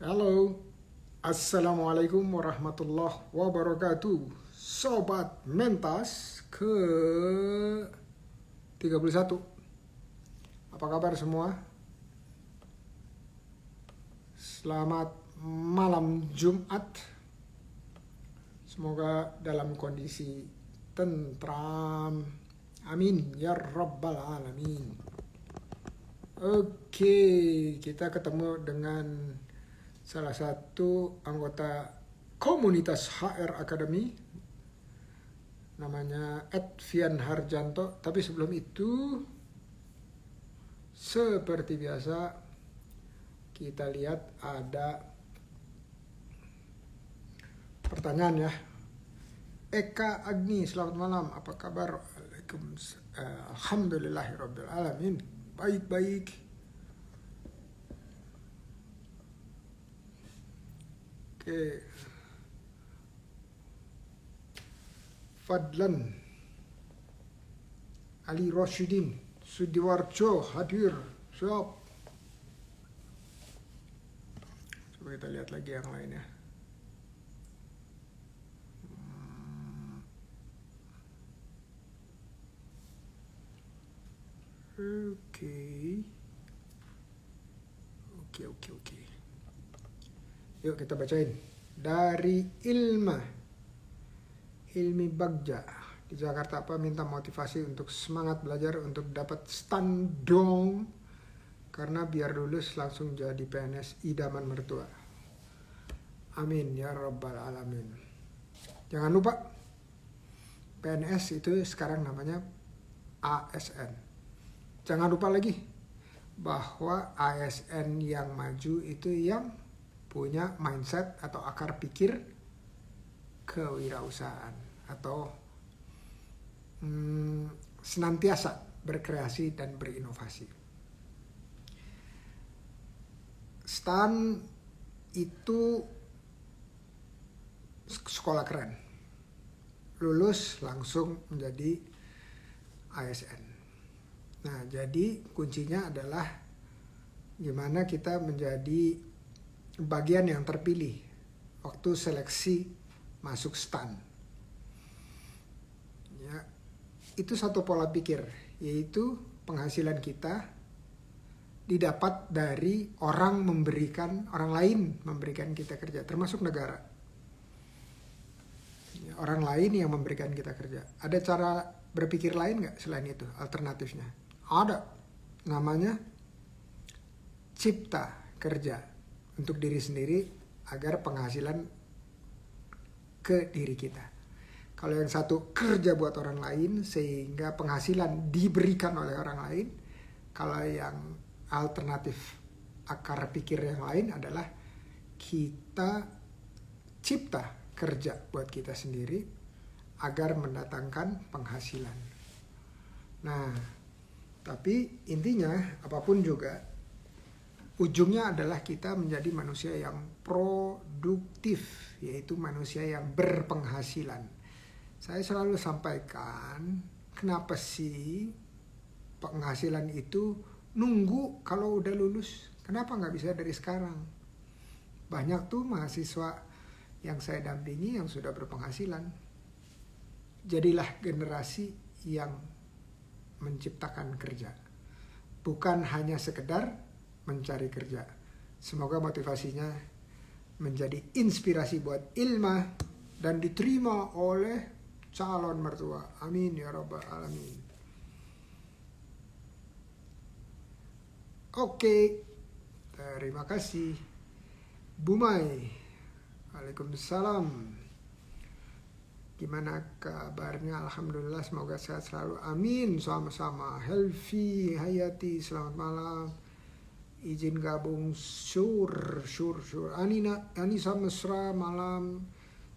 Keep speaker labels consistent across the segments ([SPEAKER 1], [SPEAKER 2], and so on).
[SPEAKER 1] Halo, Assalamualaikum warahmatullahi wabarakatuh. Sobat Mentas ke 31. Apa kabar semua? Selamat malam Jumat. Semoga dalam kondisi tentram. Amin ya rabbal alamin. Oke, kita ketemu dengan salah satu anggota komunitas HR Academy, namanya Edvian Harjanto. Tapi sebelum itu, seperti biasa, kita lihat ada pertanyaan ya. Eka Agni, selamat malam, apa kabar? Alhamdulillahirabbil alamin. Baik-baik. Oke. Fadlan Ali Roshidin Sudiwarjo hadir. Siap. Coba kita lihat lagi yang lainnya. Oke. Yuk kita bacain. Dari Ilmi Bagja di Jakarta, apa minta motivasi untuk semangat belajar untuk dapat standong karena biar lulus langsung jadi PNS idaman mertua. Amin ya rabbal alamin. Jangan lupa PNS itu sekarang namanya ASN. Jangan lupa lagi bahwa ASN yang maju itu yang punya mindset atau akar pikir kewirausahaan atau senantiasa berkreasi dan berinovasi. STAN itu sekolah keren. Lulus langsung menjadi ASN. Nah, jadi kuncinya adalah gimana kita menjadi bagian yang terpilih waktu seleksi masuk STAN. Ya, itu satu pola pikir, yaitu penghasilan kita didapat dari orang lain memberikan kita kerja, termasuk negara. Ya, orang lain yang memberikan kita kerja. Ada cara berpikir lain nggak selain itu, alternatifnya? Ada, namanya cipta kerja untuk diri sendiri agar penghasilan ke diri kita. Kalau yang satu kerja buat orang lain sehingga penghasilan diberikan oleh orang lain. Kalau yang alternatif akar pikir yang lain adalah kita cipta kerja buat kita sendiri agar mendatangkan penghasilan. Nah, tapi intinya apapun juga ujungnya adalah kita menjadi manusia yang produktif, yaitu manusia yang berpenghasilan. Saya selalu sampaikan, kenapa sih penghasilan itu nunggu kalau udah lulus? Kenapa nggak bisa dari sekarang? Banyak tuh mahasiswa yang saya dampingi yang sudah berpenghasilan. Jadilah generasi yang menciptakan kerja, bukan hanya sekedar mencari kerja. Semoga motivasinya menjadi inspirasi buat Ilma dan diterima oleh calon mertua. Amin ya rabbal alamin. Oke, terima kasih. Bumai, waalaikumsalam. Gimana kabarnya? Alhamdulillah, semoga sehat selalu. Amin, sama-sama. Helvi Hayati, selamat malam. Izin gabung, syur. Anissa Mesra, malam.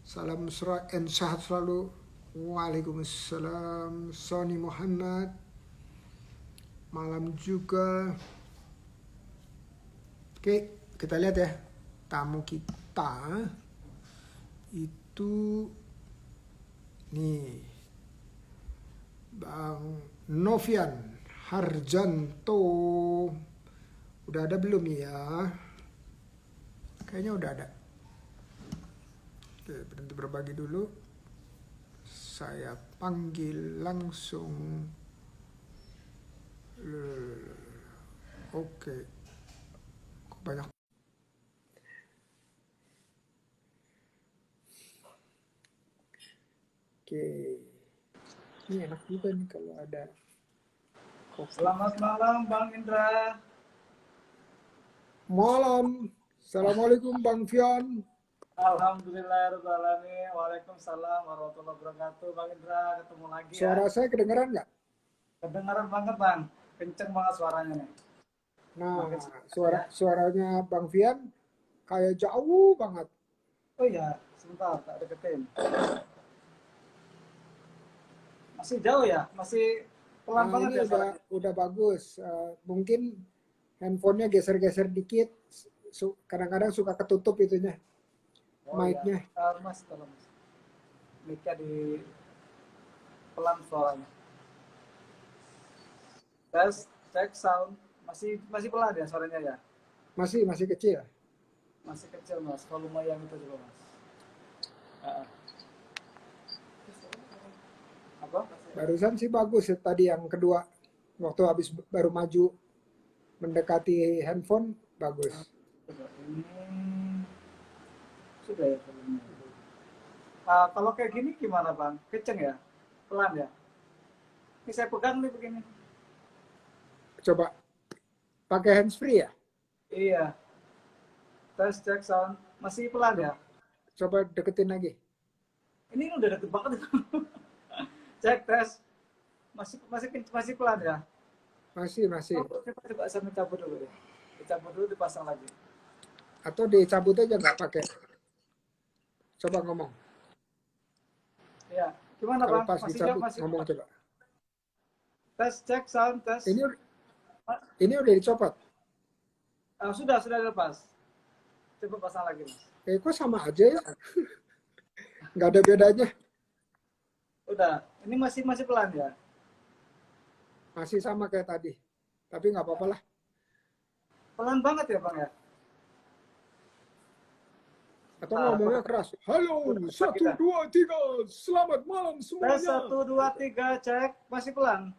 [SPEAKER 1] Salam mesra and sehat selalu. Waalaikumsalam. Sony Muhammad, malam juga. Oke, kita lihat ya. Tamu kita itu nih, Bang Novian Harjanto. Udah ada belum ya? Kayaknya udah ada. Oke, berhenti berbagi dulu. Saya panggil langsung. Oke. Kok banyak. Oke. Ini enak juga nih kalau ada kopi.
[SPEAKER 2] Selamat malam Bang Indra.
[SPEAKER 1] Malam. Assalamualaikum Bang Fian.
[SPEAKER 2] Alhamdulillahirrahmanirrahim. Waalaikumsalam warahmatullahi wabarakatuh. Bang Indra, ketemu lagi ya.
[SPEAKER 1] Suara saya kedengeran nggak?
[SPEAKER 2] Kedengaran banget Bang. Kenceng banget suaranya nih.
[SPEAKER 1] Nah,
[SPEAKER 2] Makin semangat ya.
[SPEAKER 1] suaranya Bang Fian kayak jauh banget.
[SPEAKER 2] Oh iya, sebentar tak deketin. Masih jauh ya? Masih pelan banget
[SPEAKER 1] Ini
[SPEAKER 2] ya suaranya?
[SPEAKER 1] udah bagus. Mungkin handphonenya geser-geser dikit. Kadang-kadang suka ketutup itunya,
[SPEAKER 2] Oh iya.
[SPEAKER 1] mic-nya.
[SPEAKER 2] Mas, tolong Mas. Mic-nya di pelan suaranya. Tes, cek sound. Masih pelan ya suaranya ya?
[SPEAKER 1] Masih kecil.
[SPEAKER 2] Masih kecil Mas, volume yang itu juga Mas. Apa?
[SPEAKER 1] Barusan sih bagus ya, tadi yang kedua. Waktu habis baru maju mendekati handphone, bagus.
[SPEAKER 2] Coba ini sudah ya volume. Kalau kayak gini gimana Bang? Kenceng ya? Pelan ya? Ini saya pegang nih begini.
[SPEAKER 1] Coba pakai handsfree ya?
[SPEAKER 2] Iya. Tes cek sound. Masih pelan ya?
[SPEAKER 1] Coba deketin lagi.
[SPEAKER 2] Ini udah deket banget. Cek tes. Masih pelan ya?
[SPEAKER 1] Masih.
[SPEAKER 2] Coba saya cabut dulu deh. Dicabut dulu dipasang lagi.
[SPEAKER 1] Atau dicabut aja nggak pakai. Coba ngomong.
[SPEAKER 2] Iya. Gimana
[SPEAKER 1] Kalau
[SPEAKER 2] Bang?
[SPEAKER 1] pas
[SPEAKER 2] Masih jauh
[SPEAKER 1] dicabut,
[SPEAKER 2] masih
[SPEAKER 1] ngomong
[SPEAKER 2] pelan.
[SPEAKER 1] coba.
[SPEAKER 2] Tes cek sound tes.
[SPEAKER 1] Ini udah dicopot.
[SPEAKER 2] Sudah dilepas. Coba pasang lagi Mas.
[SPEAKER 1] Kok sama aja ya? Nggak ada bedanya.
[SPEAKER 2] Udah. Ini masih pelan ya?
[SPEAKER 1] Masih sama kayak tadi. Tapi nggak apa-apa lah.
[SPEAKER 2] Pelan banget ya Bang ya?
[SPEAKER 1] Atau ngomongnya keras. Halo, 1, 2, 3. Selamat malam semuanya.
[SPEAKER 2] Tes 1, 2, 3, cek. Masih pelan.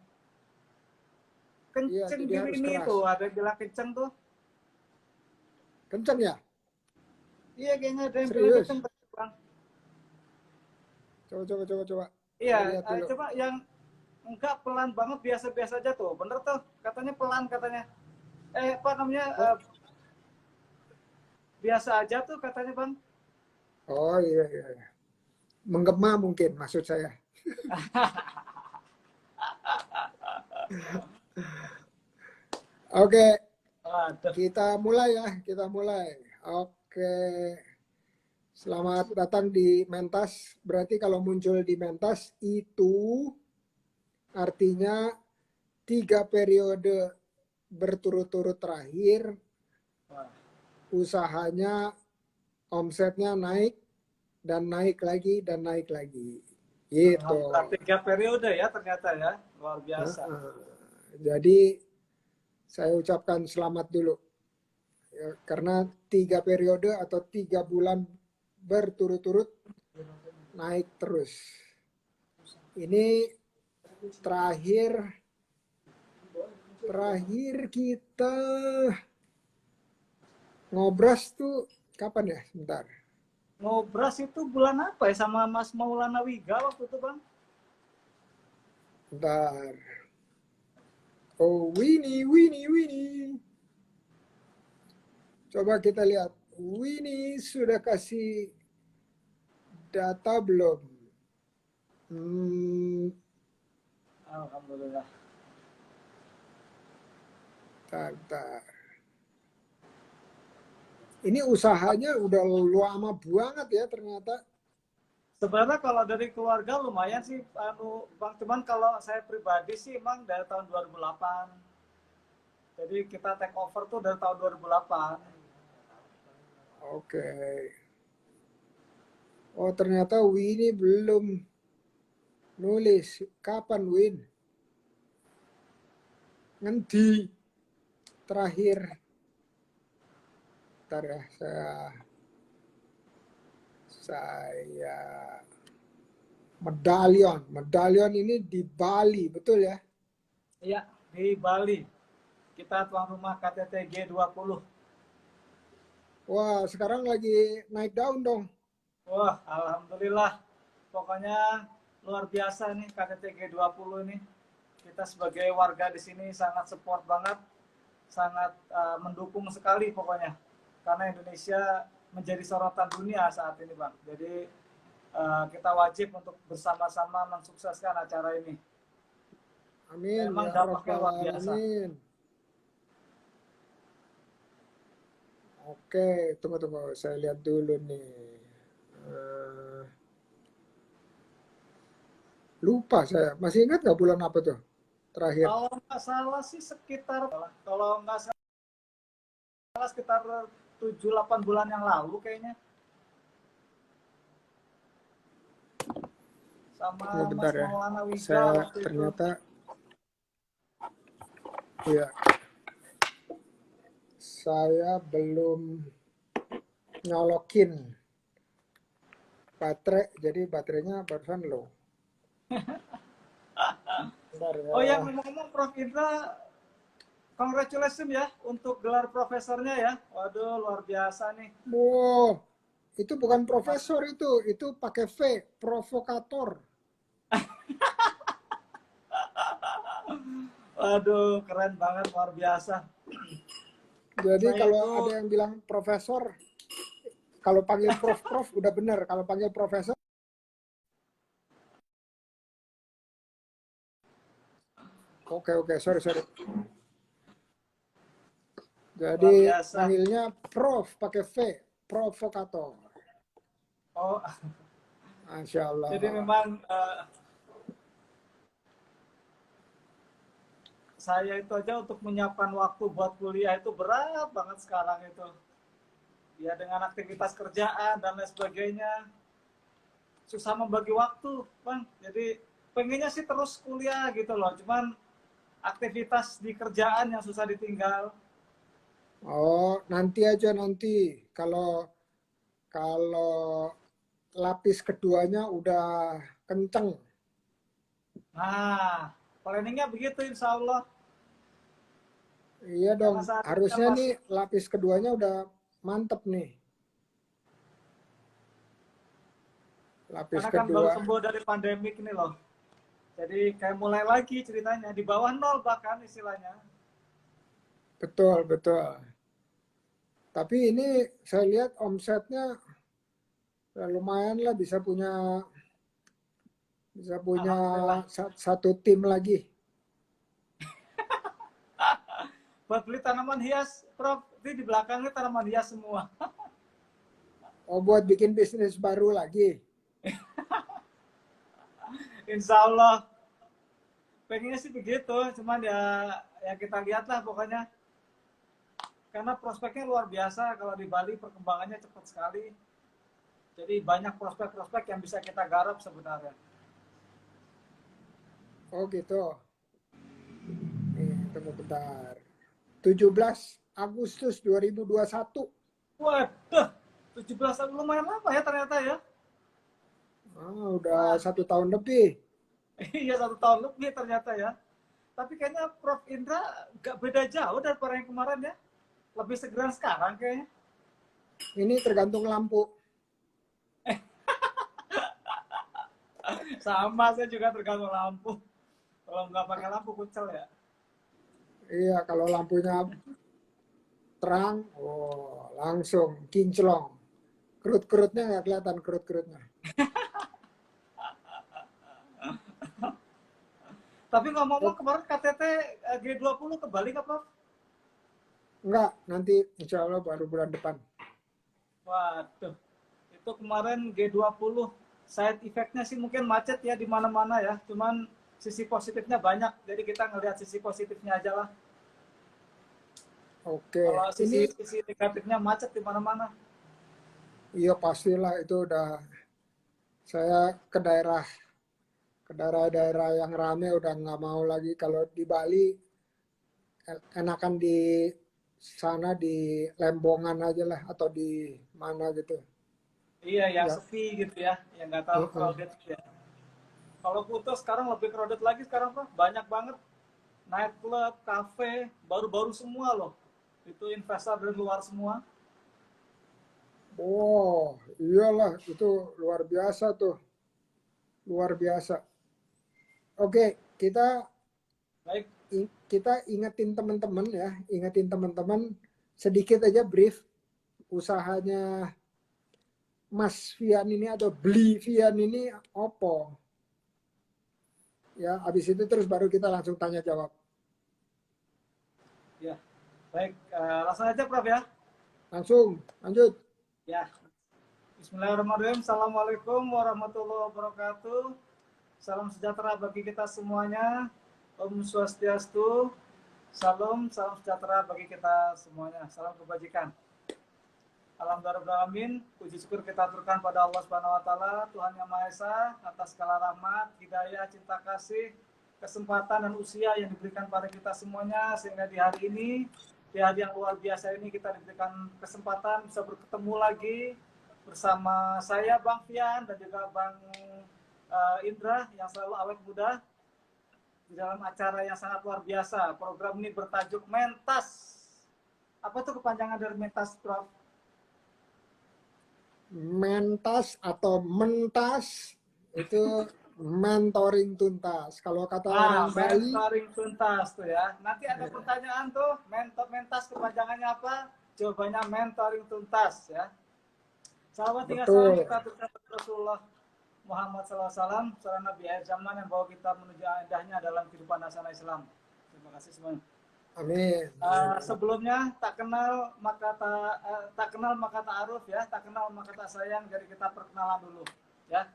[SPEAKER 1] Iya,
[SPEAKER 2] Kenceng
[SPEAKER 1] jadi
[SPEAKER 2] di
[SPEAKER 1] harus
[SPEAKER 2] ini
[SPEAKER 1] keras.
[SPEAKER 2] tuh. Ada yang bilang kenceng tuh.
[SPEAKER 1] Kenceng ya?
[SPEAKER 2] Iya, kayaknya ada yang bilang
[SPEAKER 1] Serius?
[SPEAKER 2] kenceng. Bang.
[SPEAKER 1] Coba.
[SPEAKER 2] Iya,
[SPEAKER 1] Lihat dulu.
[SPEAKER 2] coba yang enggak pelan banget, biasa-biasa aja tuh. Bener tuh, katanya pelan katanya. Apa namanya? Biasa aja tuh katanya Bang.
[SPEAKER 1] Oh iya. Menggema mungkin maksud saya. Oke, kita mulai ya. Oke, selamat datang di Mentas. Berarti kalau muncul di Mentas itu artinya 3 periode berturut-turut terakhir usahanya, omsetnya naik dan naik lagi gitu.
[SPEAKER 2] 3 periode ya ternyata ya, luar biasa.
[SPEAKER 1] Jadi saya ucapkan selamat dulu ya, karena 3 periode atau 3 bulan berturut-turut naik terus. Ini terakhir kita ngobras tuh kapan ya? Sebentar.
[SPEAKER 2] Ngobras itu bulan apa ya sama Mas Maulana Wiga waktu itu Bang?
[SPEAKER 1] Bentar. Oh, Winnie. Coba kita lihat. Winnie sudah kasih data belum?
[SPEAKER 2] Alhamdulillah.
[SPEAKER 1] Bentar. Ini usahanya udah lama banget ya ternyata.
[SPEAKER 2] Sebenarnya kalau dari keluarga lumayan sih, Bang. Cuman kalau saya pribadi sih emang dari tahun 2008. Jadi kita take over tuh dari tahun 2008.
[SPEAKER 1] Oke. Oh ternyata Winnie belum nulis. Kapan Win? Ngendi terakhir Bentar ya, saya medalion ini di Bali, betul ya?
[SPEAKER 2] Iya, di Bali. Kita tuan rumah KTT G20.
[SPEAKER 1] Wah, sekarang lagi naik daun dong.
[SPEAKER 2] Wah, alhamdulillah. Pokoknya luar biasa nih KTT G20 ini. Kita sebagai warga di sini sangat support banget, sangat mendukung sekali pokoknya. Karena Indonesia menjadi sorotan dunia saat ini, Bang. Jadi kita wajib untuk bersama-sama mensukseskan acara ini.
[SPEAKER 1] Amin
[SPEAKER 2] Memang
[SPEAKER 1] ya
[SPEAKER 2] dampaknya
[SPEAKER 1] Rabbal
[SPEAKER 2] luar biasa.
[SPEAKER 1] Alamin. Oke, tunggu. Saya lihat dulu nih. Lupa saya. Masih ingat nggak bulan apa tuh terakhir?
[SPEAKER 2] Kalau nggak salah sih kalau nggak salah sekitar 7-8 bulan yang lalu kayaknya.
[SPEAKER 1] Tunggu
[SPEAKER 2] Sama
[SPEAKER 1] bentar
[SPEAKER 2] Mas
[SPEAKER 1] ya.
[SPEAKER 2] Maulana Wiga
[SPEAKER 1] Saya
[SPEAKER 2] waktu itu.
[SPEAKER 1] ternyata, ya, saya belum nyolokin baterai, jadi baterainya barusan low. Bentar
[SPEAKER 2] Oh ya,
[SPEAKER 1] ya.
[SPEAKER 2] ngomong-ngomong Prof Indra, congratulations ya untuk gelar profesornya ya. Waduh, luar biasa nih.
[SPEAKER 1] Wow, itu bukan
[SPEAKER 2] Mas,
[SPEAKER 1] profesor itu pakai V, provokator.
[SPEAKER 2] waduh, keren banget, luar biasa.
[SPEAKER 1] Jadi
[SPEAKER 2] Saya
[SPEAKER 1] kalau
[SPEAKER 2] itu,
[SPEAKER 1] ada yang bilang profesor, kalau panggil prof udah bener. Kalau panggil profesor, oke, sorry.
[SPEAKER 2] luar
[SPEAKER 1] Jadi
[SPEAKER 2] biasa.
[SPEAKER 1] panggilnya prof pakai V, provokator.
[SPEAKER 2] Oh,
[SPEAKER 1] Masya
[SPEAKER 2] jadi
[SPEAKER 1] Allah.
[SPEAKER 2] memang saya itu aja untuk menyiapkan waktu buat kuliah itu berat banget sekarang itu. Ya dengan aktivitas kerjaan dan lain sebagainya. Susah membagi waktu, Bang. Jadi pengennya sih terus kuliah gitu loh. Cuman aktivitas di kerjaan yang susah ditinggal.
[SPEAKER 1] Oh, nanti. Kalau kalau lapis keduanya udah kenceng.
[SPEAKER 2] Nah, planningnya begitu insya Allah.
[SPEAKER 1] Iya dong,
[SPEAKER 2] Karena saat ini kan
[SPEAKER 1] harusnya nih
[SPEAKER 2] masih,
[SPEAKER 1] lapis keduanya udah mantep nih. Lapis
[SPEAKER 2] karena kan baru
[SPEAKER 1] kedua,
[SPEAKER 2] sembuh dari pandemik ini loh. Jadi kayak mulai lagi ceritanya. Di bawah nol bahkan istilahnya.
[SPEAKER 1] betul. Tapi ini saya lihat omsetnya ya lumayan lah, bisa punya
[SPEAKER 2] Alhamdulillah.
[SPEAKER 1] satu tim lagi.
[SPEAKER 2] Buat beli tanaman hias, Prof. Ini di belakangnya tanaman hias semua.
[SPEAKER 1] Oh, buat bikin bisnis baru lagi.
[SPEAKER 2] Insya Allah. Pengennya sih begitu. Cuman ya kita lihatlah pokoknya. Karena prospeknya luar biasa. Kalau di Bali perkembangannya cepat sekali. Jadi banyak prospek-prospek yang bisa kita garap sebenarnya.
[SPEAKER 1] Oh gitu. Nih, tunggu bentar. 17 Agustus 2021.
[SPEAKER 2] Waduh, 17 tahun lumayan lama ya ternyata ya.
[SPEAKER 1] Udah
[SPEAKER 2] Wah,
[SPEAKER 1] 1 tahun lebih.
[SPEAKER 2] iya 1 tahun lebih ternyata ya. Tapi kayaknya Prof Indra gak beda jauh daripada yang kemarin ya. Lebih segeran sekarang kayaknya.
[SPEAKER 1] Ini tergantung lampu.
[SPEAKER 2] Sama, saya juga tergantung lampu. Kalau nggak pakai lampu kucel ya.
[SPEAKER 1] Iya, kalau lampunya terang, oh langsung kinclong. Kerut-kerutnya nggak kelihatan kerut-kerutnya.
[SPEAKER 2] Tapi ngomong-ngomong
[SPEAKER 1] Oh,
[SPEAKER 2] kemarin KTT G20 ke Bali nggak Prof?
[SPEAKER 1] enggak, nanti insya Allah baru bulan depan.
[SPEAKER 2] Waduh, itu kemarin G20 side effect-nya sih mungkin macet ya di mana-mana ya. Cuman sisi positifnya banyak, jadi kita ngelihat sisi positifnya aja lah. Kalau
[SPEAKER 1] Oke,
[SPEAKER 2] sisi
[SPEAKER 1] ini
[SPEAKER 2] sisi negatifnya macet di mana-mana.
[SPEAKER 1] iya pastilah itu udah, saya ke daerah-daerah yang rame udah nggak mau lagi. Kalau di Bali enakan di sana di Lembongan aja lah atau di mana gitu.
[SPEAKER 2] Iya, yang
[SPEAKER 1] Ya,
[SPEAKER 2] sepi gitu ya, yang nggak terlalu
[SPEAKER 1] heeh.
[SPEAKER 2] crowded gitu ya. Kalau Kuta sekarang lebih crowded lagi sekarang Pak, banyak banget nightclub, cafe, baru-baru semua loh. Itu investor dari luar semua.
[SPEAKER 1] Oh, iyalah itu luar biasa tuh, luar biasa. Oke,
[SPEAKER 2] Baik,
[SPEAKER 1] kita ingetin teman-teman ya, ingetin teman-teman sedikit aja brief usahanya Mas Vian ini atau beli Vian ini opo ya. Habis itu terus baru kita langsung tanya jawab.
[SPEAKER 2] ya. Baik, langsung aja Prof ya.
[SPEAKER 1] Langsung lanjut.
[SPEAKER 2] Ya, Bismillahirrahmanirrahim. Assalamualaikum warahmatullahi wabarakatuh. Salam sejahtera bagi kita semuanya. Om Swastiastu. Salam, salam sejahtera bagi kita semuanya. Salam kebajikan. Alhamdulillah, puji syukur kita aturkan pada Allah Subhanahu wa taala, Tuhan Yang Maha Esa, atas segala rahmat, hidayah, cinta kasih, kesempatan dan usia yang diberikan pada kita semuanya sehingga di hari ini, di hari yang luar biasa ini kita diberikan kesempatan bisa bertemu lagi bersama saya Bang Fian dan juga Bang Indra yang selalu awet muda di dalam acara yang sangat luar biasa. Program ini bertajuk Mentas. Apa itu kepanjangan dari Mentas, Prof?
[SPEAKER 1] Mentas atau mentas itu mentoring tuntas. Kalau kata orang Bali,
[SPEAKER 2] Mentoring tuntas tuh ya. Nanti ada pertanyaan tuh, mentas kepanjangannya apa? Jawabannya mentoring tuntas ya. Sahabat tinggal salam
[SPEAKER 1] betul.
[SPEAKER 2] kita aturkan Rasulullah Muhammad SAW, seorang Nabi akhir zaman yang bawa kita menuju indahnya dalam kehidupan nasional Islam. Terima kasih semuanya.
[SPEAKER 1] Amin.
[SPEAKER 2] Sebelumnya tak kenal maka ta'aruf ya, tak kenal maka tak sayang. Jadi kita perkenalan dulu ya.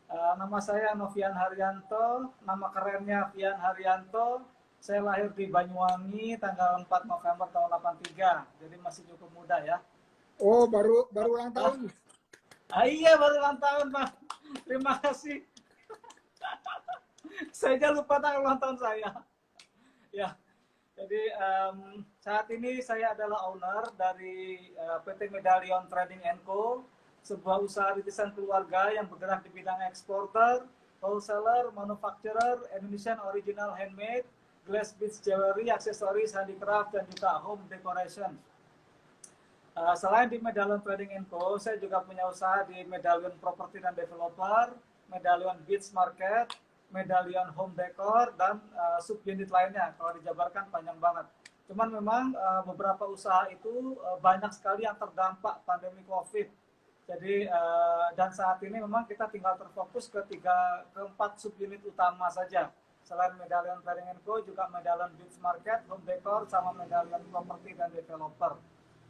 [SPEAKER 2] Nama saya Novian Haryanto, nama kerennya Vian Haryanto. Saya lahir di Banyuwangi tanggal 4 November tahun 83, jadi masih cukup muda ya.
[SPEAKER 1] Oh, baru ulang tahun.
[SPEAKER 2] Iya, baru ulang tahun Pak. Terima kasih. Saya aja lupa tanggal ulang tahun saya. Ya, jadi saat ini saya adalah owner dari PT Medallion Trading Co, sebuah usaha rintisan keluarga yang bergerak di bidang eksporter, wholesaler, manufacturer, Indonesian original handmade, glass beads jewelry, aksesoris, handicraft, dan juga home decoration. Selain di Medallion Trading Co, saya juga punya usaha di Medallion Property dan Developer, Medallion Beach Market, Medallion Home Decor, dan sub-unit lainnya. Kalau dijabarkan panjang banget. Cuman memang beberapa usaha itu banyak sekali yang terdampak pandemi COVID. Jadi dan saat ini memang kita tinggal terfokus ke keempat sub-unit utama saja. Selain Medallion Trading Co, juga Medallion Beach Market, Home Decor, sama Medallion Property dan Developer.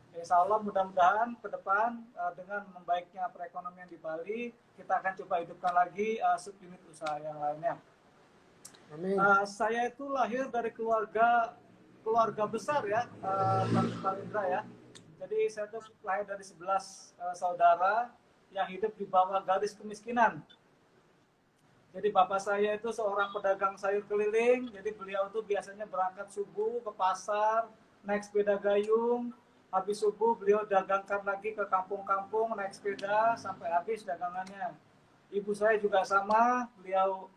[SPEAKER 2] Insya Allah mudah-mudahan ke depan dengan membaiknya perekonomian di Bali, kita akan coba hidupkan lagi subunit usaha yang lainnya.
[SPEAKER 1] Amin.
[SPEAKER 2] Saya itu lahir dari keluarga besar ya, Bang Indra ya. Jadi saya itu lahir dari 11 saudara yang hidup di bawah garis kemiskinan. Jadi bapak saya itu seorang pedagang sayur keliling, jadi beliau itu biasanya berangkat subuh ke pasar, naik sepeda gayung, habis subuh beliau dagangkan lagi ke kampung-kampung, naik sepeda sampai habis dagangannya. Ibu saya juga sama, beliau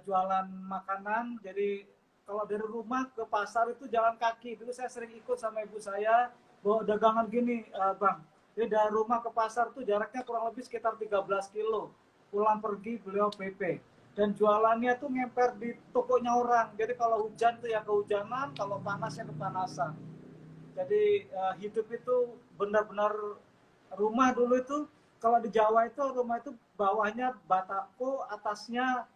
[SPEAKER 2] jualan makanan, jadi kalau dari rumah ke pasar itu jalan kaki. Dulu saya sering ikut sama ibu saya, bawa dagangan gini, Bang. Jadi dari rumah ke pasar tuh jaraknya kurang lebih sekitar 13 kilo. Pulang pergi beliau PP. Dan jualannya tuh ngemper di tokonya orang. Jadi kalau hujan tuh ya kehujanan, kalau panas ya kepanasan. Jadi hidup itu benar-benar rumah dulu itu kalau di Jawa itu rumah itu bawahnya batako, atasnya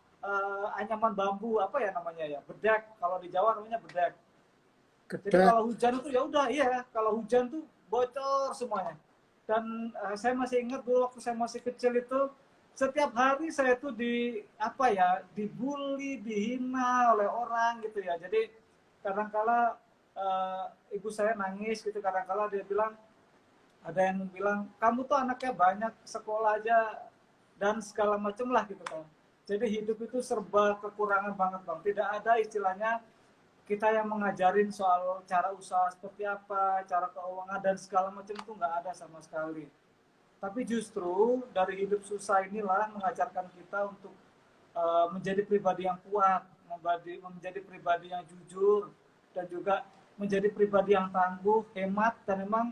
[SPEAKER 2] anyaman bambu apa ya namanya ya bedek. Kalau di Jawa namanya bedek. Jadi
[SPEAKER 1] Gedek.
[SPEAKER 2] kalau hujan itu ya udah iya kalau hujan tuh bocor semuanya. Dan saya masih ingat dulu waktu saya masih kecil itu setiap hari saya tuh di apa ya dibully, dihina oleh orang gitu ya. Jadi kadangkala ibu saya nangis gitu, kadangkala dia bilang ada yang bilang kamu tuh anaknya banyak sekolah aja dan segala macam lah gitu kan. Jadi hidup itu serba kekurangan banget Bang. Tidak ada istilahnya kita yang mengajarin soal cara usaha seperti apa, cara keuangan dan segala macam itu nggak ada sama sekali. Tapi justru dari hidup susah inilah mengajarkan kita untuk menjadi pribadi yang kuat, menjadi pribadi yang jujur, dan juga menjadi pribadi yang tangguh, hemat, dan memang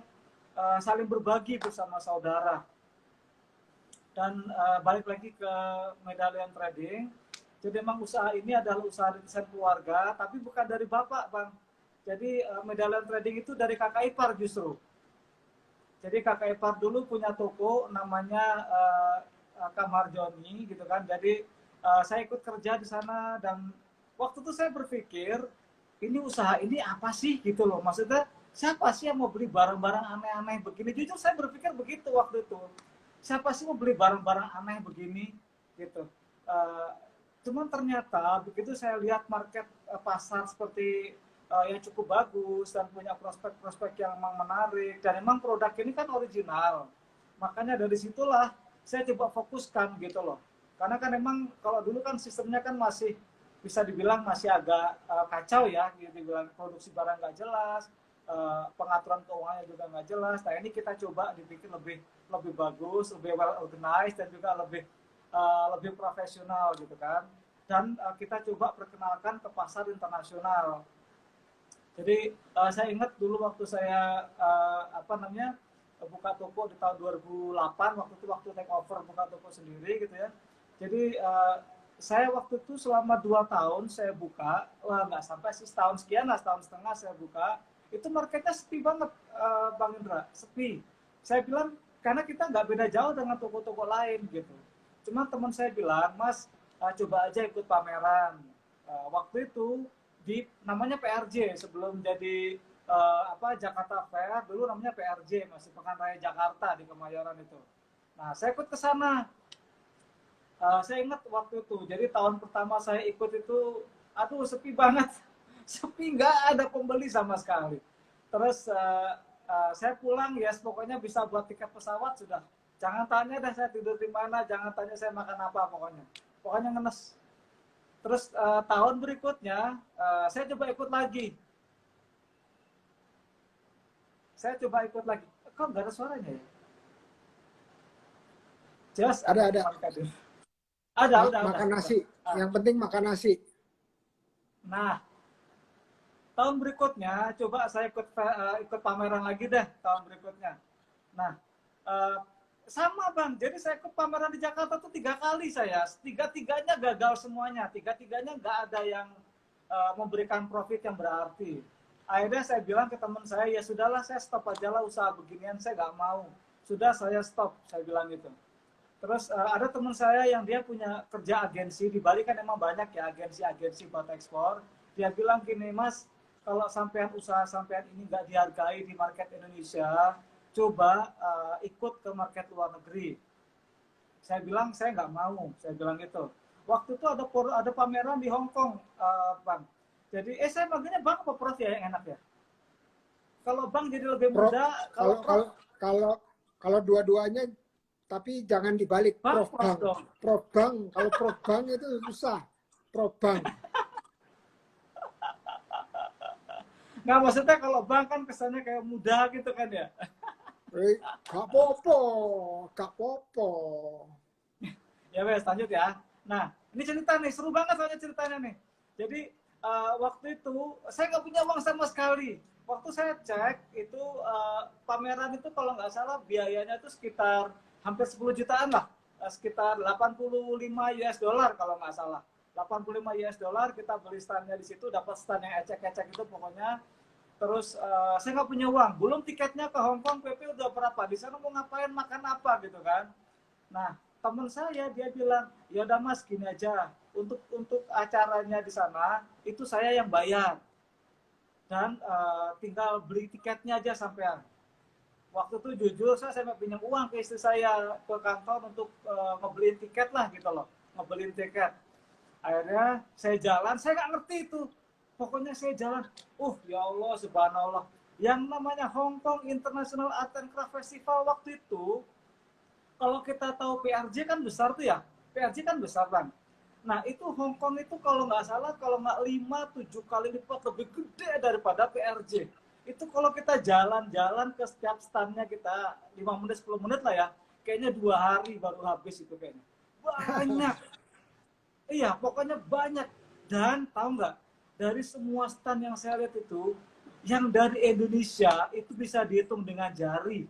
[SPEAKER 2] saling berbagi bersama saudara. Dan balik lagi ke Medallion Trading, jadi memang usaha ini adalah usaha rintisan keluarga, tapi bukan dari bapak, Bang. Jadi Medallion Trading itu dari kakak ipar justru. Jadi kakak ipar dulu punya toko namanya Kak Marjoni gitu kan. Jadi saya ikut kerja di sana, dan waktu itu saya berpikir ini usaha ini apa sih gitu loh. Maksudnya siapa sih yang mau beli barang-barang aneh-aneh begini? Jujur saya berpikir begitu waktu itu. Siapa sih mau beli barang-barang aneh begini gitu. Cuman ternyata begitu saya lihat market pasar seperti yang cukup bagus dan punya prospek-prospek yang memang menarik, dan memang produk ini kan original, makanya dari situlah saya coba fokuskan gitu loh. Karena kan memang kalau dulu kan sistemnya kan masih bisa dibilang masih agak kacau ya, gitu, dibilang produksi barang nggak jelas, pengaturan keuangannya juga nggak jelas. Nah ini kita coba dibikin lebih bagus, lebih well organized, dan juga lebih profesional gitu kan. Dan kita coba perkenalkan ke pasar internasional. Jadi saya ingat dulu waktu saya buka toko di tahun 2008, waktu take over buka toko sendiri gitu ya. Jadi saya waktu itu selama 2 tahun saya buka, nggak sampai sih setahun sekian lah, setahun setengah saya buka, itu marketnya sepi banget, Bang Indra, sepi. Saya bilang karena kita nggak beda jauh dengan toko-toko lain gitu. Cuma teman saya bilang, Mas coba aja ikut pameran. Waktu itu namanya PRJ sebelum jadi Jakarta Fair, dulu namanya PRJ, masih Pekan Raya Jakarta di Kemayoran itu. Nah saya ikut ke sana. Saya ingat waktu itu, jadi tahun pertama saya ikut itu, aduh sepi banget, sepi, nggak ada pembeli sama sekali. Terus saya pulang ya, pokoknya bisa buat tiket pesawat sudah. Jangan tanya dah saya tidur di mana, jangan tanya saya makan apa, pokoknya ngenes. Terus tahun berikutnya saya coba ikut lagi. Kok nggak ada suaranya ya? Jelas
[SPEAKER 1] Ada.
[SPEAKER 2] Ada.
[SPEAKER 1] Makan nasi. Yang penting makan nasi.
[SPEAKER 2] Nah, tahun berikutnya coba saya ikut pameran lagi deh tahun berikutnya. Nah, sama Bang, jadi saya ikut pameran di Jakarta tuh 3 kali saya, tiga-tiganya gagal semuanya, tiga-tiganya nggak ada yang memberikan profit yang berarti. Akhirnya saya bilang ke teman saya, ya sudahlah saya stop aja lah usaha beginian, saya nggak mau. Sudah saya stop, saya bilang gitu. Terus ada teman saya yang dia punya kerja agensi, di Bali kan emang banyak ya agensi-agensi buat ekspor. Dia bilang gini, Mas, kalau sampean usaha sampean ini nggak dihargai di market Indonesia, coba ikut ke market luar negeri. Saya bilang saya nggak mau, saya bilang gitu. Waktu itu ada pameran di Hong Kong, Bang. Jadi saya manggilnya Bang apa Prof ya yang enak ya? Kalau Bang jadi lebih muda,
[SPEAKER 1] kalau dua-duanya, tapi jangan dibalik.
[SPEAKER 2] Bang,
[SPEAKER 1] Prof Bang, kalau Prof Bang itu susah. Prof Bang.
[SPEAKER 2] Nggak, maksudnya kalau Bang kan kesannya kayak muda gitu kan ya?
[SPEAKER 1] Gak popo.
[SPEAKER 2] Ya wes, lanjut ya. Nah, ini cerita nih, seru banget soalnya ceritanya nih. Jadi waktu itu saya nggak punya uang sama sekali. Waktu saya cek itu pameran itu kalau nggak salah biayanya itu sekitar hampir 10 jutaan lah, sekitar 85 US dollar kalau nggak salah. 85 US dollar kita beli standnya di situ, dapat stand yang ecek-ecek itu pokoknya. Terus saya nggak punya uang, belum tiketnya ke Hong Kong, PP udah berapa, di sana mau ngapain, makan apa gitu kan. Nah teman saya dia bilang, ya udah Mas gini aja, untuk acaranya di sana itu saya yang bayar, dan tinggal beli tiketnya aja sampean. Waktu itu jujur saya sampai pinjam uang ke istri saya ke kantor untuk ngebeliin tiket lah gitu loh, ngebeliin tiket. Akhirnya saya jalan, saya nggak ngerti itu. Pokoknya saya jalan, ya Allah, subhanallah. Yang namanya Hong Kong International Art and Craft Festival waktu itu, kalau kita tahu PRJ kan besar tuh ya, PRJ kan besar Bang. Nah, itu Hong Kong itu kalau nggak salah, kalau nggak 5-7 kali lipat lebih gede daripada PRJ. Itu kalau kita jalan-jalan ke setiap standnya kita 5 menit, 10 menit lah ya. Kayaknya 2 hari baru habis itu kayaknya. Banyak. Iya, pokoknya banyak. Dan tahu nggak, dari semua stand yang saya lihat itu, yang dari Indonesia itu bisa dihitung dengan jari.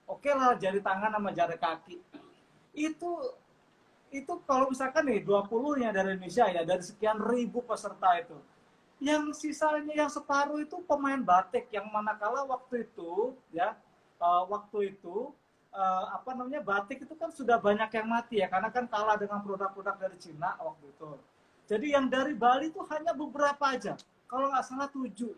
[SPEAKER 2] Oke lah, jari tangan sama jari kaki. Itu itu kalau misalkan nih 20-nya dari Indonesia ya, dari sekian ribu peserta itu, yang sisanya yang separuh itu pemain batik, yang manakala waktu itu ya, waktu itu apa namanya, batik itu kan sudah banyak yang mati ya, karena kan kalah dengan produk-produk dari Cina waktu itu. Jadi yang dari Bali itu hanya beberapa aja, kalau nggak salah 7.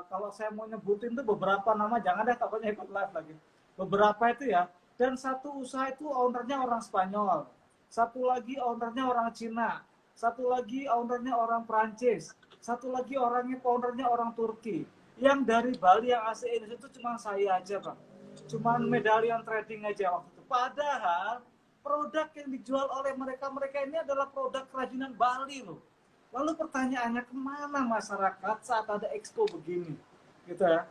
[SPEAKER 2] Kalau saya mau nyebutin tuh beberapa nama, jangan deh takutnya ikut live lagi. Beberapa itu ya, dan satu usaha itu ownernya orang Spanyol, satu lagi ownernya orang Cina, satu lagi ownernya orang Prancis, satu lagi ownernya orang Turki. Yang dari Bali yang asli Indonesia itu cuma saya aja, Bang. Cuman medalian trading aja waktu itu. Padahal produk yang dijual oleh mereka ini adalah produk kerajinan Bali loh. Lalu pertanyaannya, kemana masyarakat saat ada expo begini, gitu ya?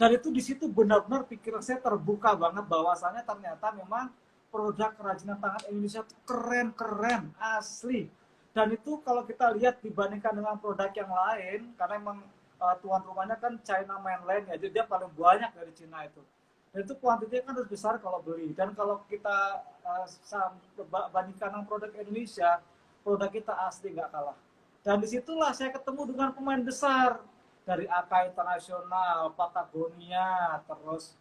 [SPEAKER 2] Dan itu di situ benar-benar pikiran saya terbuka banget bahwasannya ternyata memang produk kerajinan tangan Indonesia itu keren-keren, asli. Dan itu kalau kita lihat dibandingkan dengan produk yang lain, karena emang tuan rumahnya kan China mainland ya, jadi dia paling banyak dari Cina itu. Dan itu kuantitinya kan harus besar kalau beli. Dan kalau kita bandingkan dengan produk Indonesia, produk kita asli nggak kalah. Dan disitulah saya ketemu dengan pemain besar dari AK Internasional, Patagonia, terus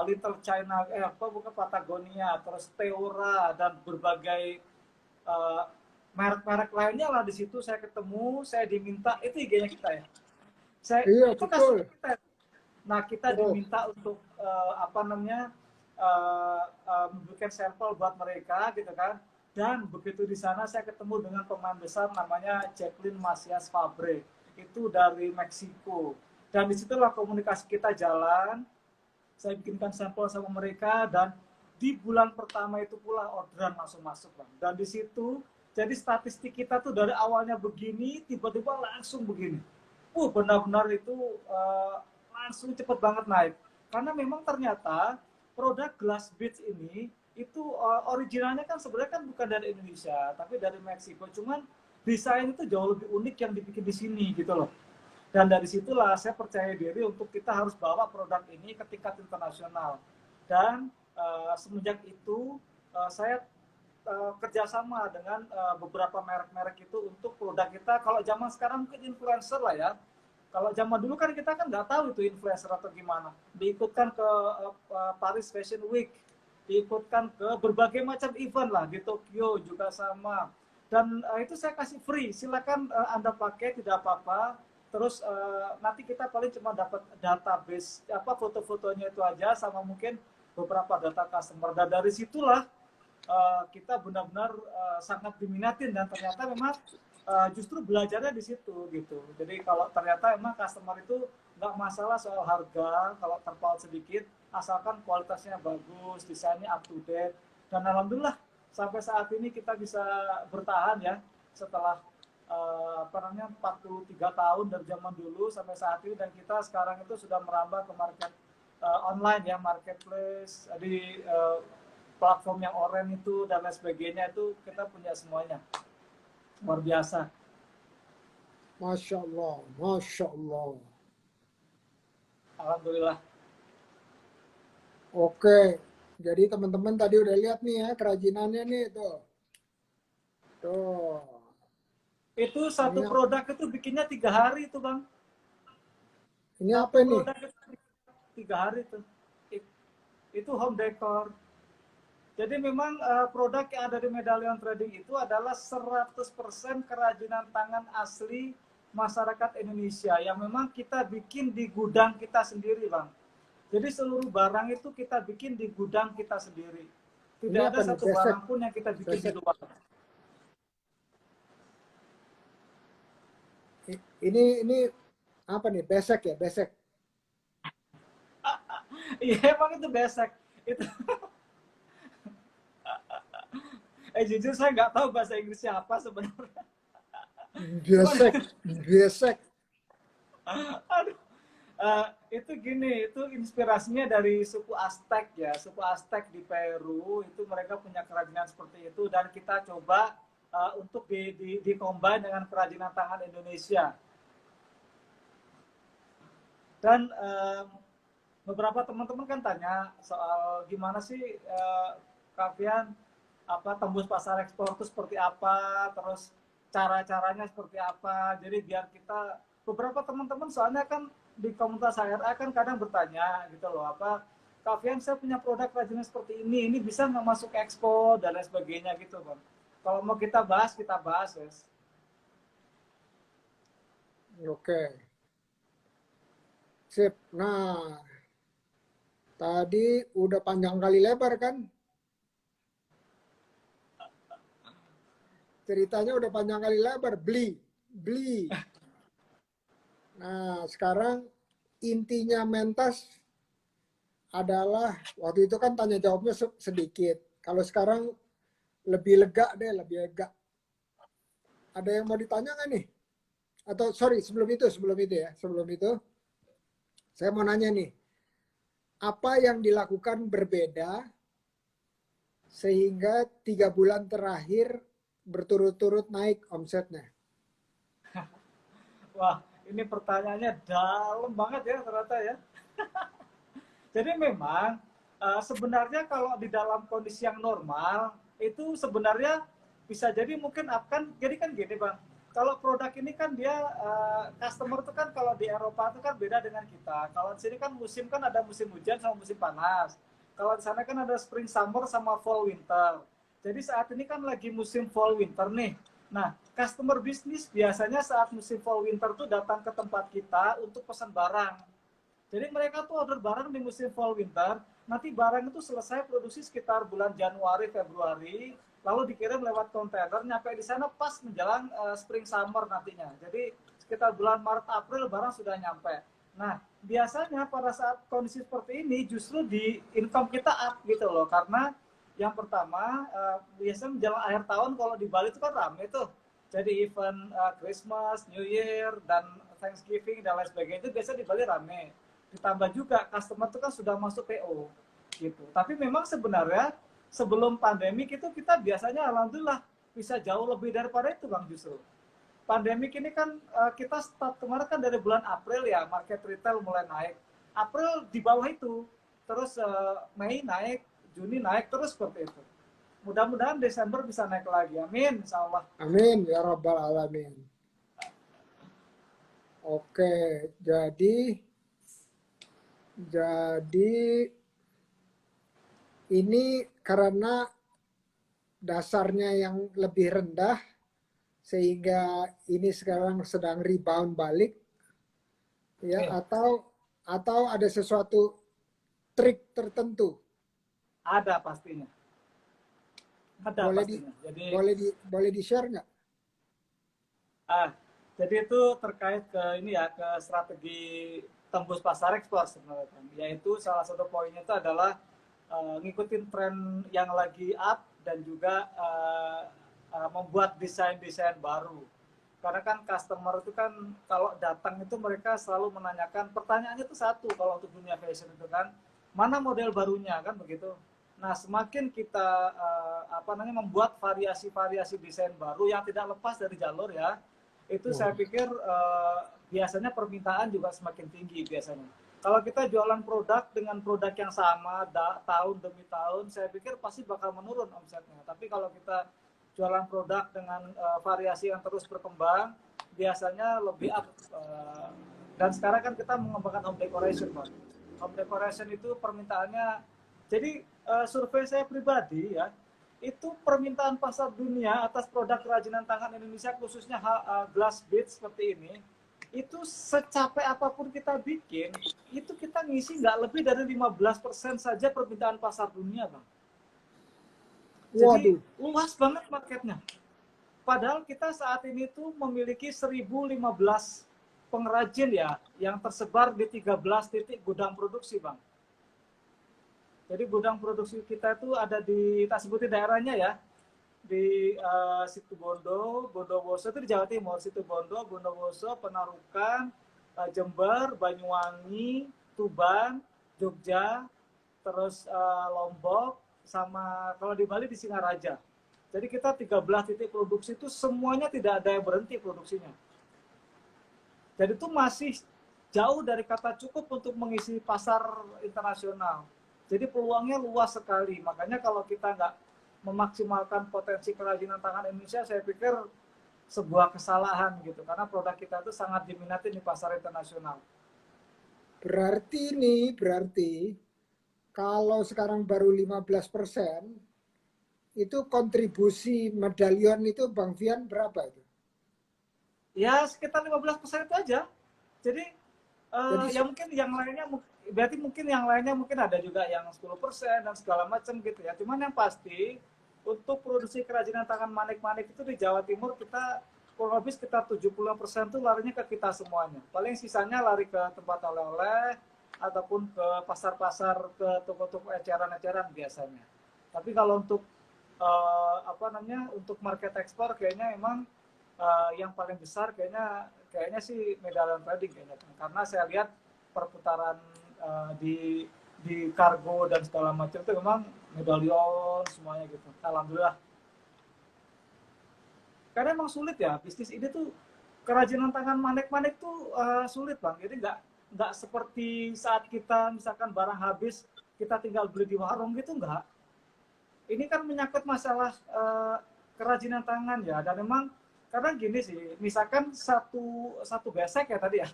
[SPEAKER 2] Little China, apa bukan Patagonia, terus Teora dan berbagai uh, merek-merek lainnya lah. Di situ saya ketemu, saya diminta, itu IG-nya kita ya.
[SPEAKER 1] Iya,
[SPEAKER 2] Itu
[SPEAKER 1] betul.
[SPEAKER 2] customer kita. Nah, kita
[SPEAKER 1] Oh,
[SPEAKER 2] diminta untuk apa namanya, memberikan sampel buat mereka gitu kan. Dan begitu di sana saya ketemu dengan pemain besar namanya Jacqueline Masias Fabre, itu dari Meksiko. Dan disitulah komunikasi kita jalan. Saya bikinkan sampel sama mereka, dan di bulan pertama itu pula orderan langsung masuk, Bang. Dan di situ jadi statistik kita tuh dari awalnya begini, tiba-tiba langsung begini. Benar-benar itu langsung cepet banget naik. Karena memang ternyata produk glass beads ini itu originalnya kan sebenarnya kan bukan dari Indonesia, tapi dari Meksiko. Cuman desain itu jauh lebih unik yang dibikin di sini gitu loh. Dan dari situlah saya percaya diri untuk kita harus bawa produk ini ke tingkat internasional. Dan semenjak itu saya kerjasama dengan beberapa merek-merek itu untuk produk kita. Kalau zaman sekarang mungkin influencer lah ya. Kalau zaman dulu kan kita kan nggak tahu itu influencer atau gimana. Diikutkan ke Paris Fashion Week, diikutkan ke berbagai macam event lah, di Tokyo juga sama. Dan itu saya kasih free, silakan Anda pakai, tidak apa-apa. Terus nanti kita paling cuma dapat database apa foto-fotonya itu aja, sama mungkin beberapa data customer. Dan dari situlah kita benar-benar sangat diminatin, dan ternyata memang justru belajarnya di situ gitu. Jadi kalau ternyata emang customer itu nggak masalah soal harga, kalau terpaut sedikit, asalkan kualitasnya bagus, desainnya up to date. Dan alhamdulillah sampai saat ini kita bisa bertahan ya, setelah apa namanya 43 tahun dari zaman dulu sampai saat ini. Dan kita sekarang itu sudah merambah ke market online ya, marketplace di platform yang orange itu dan lain sebagainya, itu kita punya semuanya. Luar biasa.
[SPEAKER 1] Masya Allah, Masya Allah.
[SPEAKER 2] Alhamdulillah.
[SPEAKER 1] Oke, jadi teman-teman tadi udah lihat nih ya kerajinannya nih tuh. Tuh,
[SPEAKER 2] Itu satu
[SPEAKER 1] ini
[SPEAKER 2] produk itu bikinnya 3 hari itu, Bang.
[SPEAKER 1] ini
[SPEAKER 2] Satu
[SPEAKER 1] apa nih?
[SPEAKER 2] produk itu 3 hari tuh. Itu home decor. Jadi memang produk yang ada di Medallion Trading itu adalah 100% kerajinan tangan asli masyarakat Indonesia yang memang kita bikin di gudang kita sendiri, Bang. Jadi seluruh barang itu kita bikin di gudang kita sendiri.
[SPEAKER 1] Ini
[SPEAKER 2] Tidak ada
[SPEAKER 1] apa nih?
[SPEAKER 2] satu
[SPEAKER 1] Besek,
[SPEAKER 2] barang pun yang kita bikin di
[SPEAKER 1] besek.
[SPEAKER 2] luar.
[SPEAKER 1] Ini apa nih? Besek ya, besek.
[SPEAKER 2] Iya, emang itu basic. Itu Jujur saya nggak tahu bahasa Inggrisnya apa sebenarnya. Cuman,
[SPEAKER 1] Biesek, biesek.
[SPEAKER 2] aduh, itu gini, itu inspirasinya dari suku Aztec ya, suku Aztec di Peru itu mereka punya kerajinan seperti itu dan kita coba untuk di combine dengan kerajinan tangan Indonesia. Dan beberapa teman-teman kan tanya soal gimana sih Kak Fian apa tembus pasar ekspor itu seperti apa, terus cara-caranya seperti apa. Jadi biar kita beberapa teman-teman soalnya kan di komunitas HRA kan kadang bertanya gitu loh apa Kak Fian saya punya produk kerajinan seperti ini bisa nggak masuk ekspor dan lain sebagainya gitu kan. Kalau mau kita bahas guys.
[SPEAKER 1] Oke, sip. Nah, tadi udah panjang kali lebar kan? Ceritanya udah panjang kali lebar. Beli, beli. Nah, sekarang intinya mentas adalah, waktu itu kan tanya jawabnya sedikit. Kalau sekarang lebih lega deh, lebih lega. Ada yang mau ditanya nggak nih? Atau sorry, sebelum itu ya. Sebelum itu, saya mau nanya nih. Apa yang dilakukan berbeda sehingga 3 bulan terakhir berturut-turut naik omsetnya?
[SPEAKER 2] Wah, ini pertanyaannya dalam banget ya ternyata ya. Jadi memang sebenarnya kalau di dalam kondisi yang normal itu sebenarnya bisa jadi mungkin akan jadi kan gini bang. Kalau produk ini kan dia customer itu kan kalau di Eropa itu kan beda dengan kita. Kalau di sini kan musim kan ada musim hujan sama musim panas. Kalau di sana kan ada spring summer sama fall winter. Jadi saat ini kan lagi musim fall winter nih. Nah, customer bisnis biasanya saat musim fall winter tuh datang ke tempat kita untuk pesan barang. Jadi mereka tuh order barang di musim fall winter, nanti barang itu selesai produksi sekitar bulan Januari, Februari, lalu dikirim lewat kontainer, nyampe di sana pas menjelang spring summer nantinya. Jadi sekitar bulan Maret, April barang sudah nyampe. Nah, biasanya pada saat kondisi seperti ini justru di income kita up gitu loh, karena yang pertama biasanya menjelang akhir tahun kalau di Bali itu kan rame tuh. Jadi event Christmas, New Year, dan Thanksgiving dan lain sebagainya itu biasa di Bali rame. Ditambah juga customer itu kan sudah masuk PO gitu. Tapi memang sebenarnya sebelum pandemi itu kita biasanya alhamdulillah bisa jauh lebih daripada itu bang justru. Pandemi ini kan kita start kemarin kan dari bulan April ya market retail mulai naik. April di bawah itu, terus Mei naik, Juni naik terus seperti itu. Mudah-mudahan Desember bisa naik lagi. Amin, insya Allah.
[SPEAKER 1] Amin ya rabbal alamin. Oke, jadi ini karena dasarnya yang lebih rendah sehingga ini sekarang sedang rebound balik ya, atau ada sesuatu trik tertentu.
[SPEAKER 2] Ada pastinya. Ada
[SPEAKER 1] Boleh
[SPEAKER 2] pastinya. Jadi
[SPEAKER 1] boleh di share nggak?
[SPEAKER 2] Jadi itu terkait ke ini ya ke strategi tembus pasar ekspor sebenarnya, yaitu salah satu poinnya itu adalah ngikutin tren yang lagi up dan juga membuat desain-desain baru. Karena kan customer itu kan kalau datang itu mereka selalu menanyakan pertanyaannya itu satu kalau untuk dunia fashion itu kan mana model barunya kan begitu. Nah semakin kita membuat variasi-variasi desain baru yang tidak lepas dari jalur ya itu saya pikir biasanya permintaan juga semakin tinggi biasanya. Kalau kita jualan produk dengan produk yang sama tahun demi tahun, saya pikir pasti bakal menurun omsetnya. Tapi kalau kita jualan produk dengan variasi yang terus berkembang, biasanya lebih up. Dan sekarang kan kita mengembangkan home decoration, Pak. Home decoration itu permintaannya, jadi survei saya pribadi ya, itu permintaan pasar dunia atas produk kerajinan tangan Indonesia khususnya glass beads seperti ini itu secapek apapun kita bikin itu kita ngisi nggak lebih dari 15% saja permintaan pasar dunia bang. Jadi luas banget marketnya. Padahal kita saat ini tuh memiliki 1015 pengrajin ya yang tersebar di 13 titik gudang produksi bang. Jadi gudang produksi kita itu ada di, kita sebutin daerahnya ya, di Situbondo, Bondowoso itu di Jawa Timur, Situbondo, Bondowoso, Penarukan, Jember, Banyuwangi, Tuban, Jogja, terus Lombok, sama kalau di Bali di Singaraja. Jadi kita 13 titik produksi itu semuanya tidak ada yang berhenti produksinya. Jadi itu masih jauh dari kata cukup untuk mengisi pasar internasional. Jadi peluangnya luas sekali. Makanya kalau kita nggak memaksimalkan potensi kerajinan tangan Indonesia, saya pikir sebuah kesalahan gitu. Karena produk kita itu sangat diminati di pasar internasional.
[SPEAKER 1] Berarti kalau sekarang baru 15%, itu kontribusi medalion itu Bang Fian berapa itu?
[SPEAKER 2] Ya sekitar 15% itu aja. Jadi
[SPEAKER 1] Jadi
[SPEAKER 2] ya mungkin yang lainnya, berarti mungkin yang lainnya mungkin ada juga yang 10% dan segala macam gitu ya. Cuman yang pasti untuk produksi kerajinan tangan manik-manik itu di Jawa Timur kita kurang lebih sekitar 70% tuh larinya ke kita semuanya. Paling sisanya lari ke tempat oleh-oleh ataupun ke pasar-pasar, ke toko-toko eceran-eceran biasanya. Tapi kalau untuk apa namanya, untuk market ekspor kayaknya emang yang paling besar kayaknya sih medalion trading kayaknya, karena saya lihat perputaran di kargo dan segala macam itu memang medalion semuanya gitu. Alhamdulillah. Karena emang sulit ya bisnis ini tuh, kerajinan tangan manik-manik tuh sulit bang. Jadi nggak seperti saat kita misalkan barang habis kita tinggal beli di warung gitu, nggak. Ini kan menyangkut masalah kerajinan tangan ya, dan memang karena gini sih, misalkan satu besek ya tadi ya,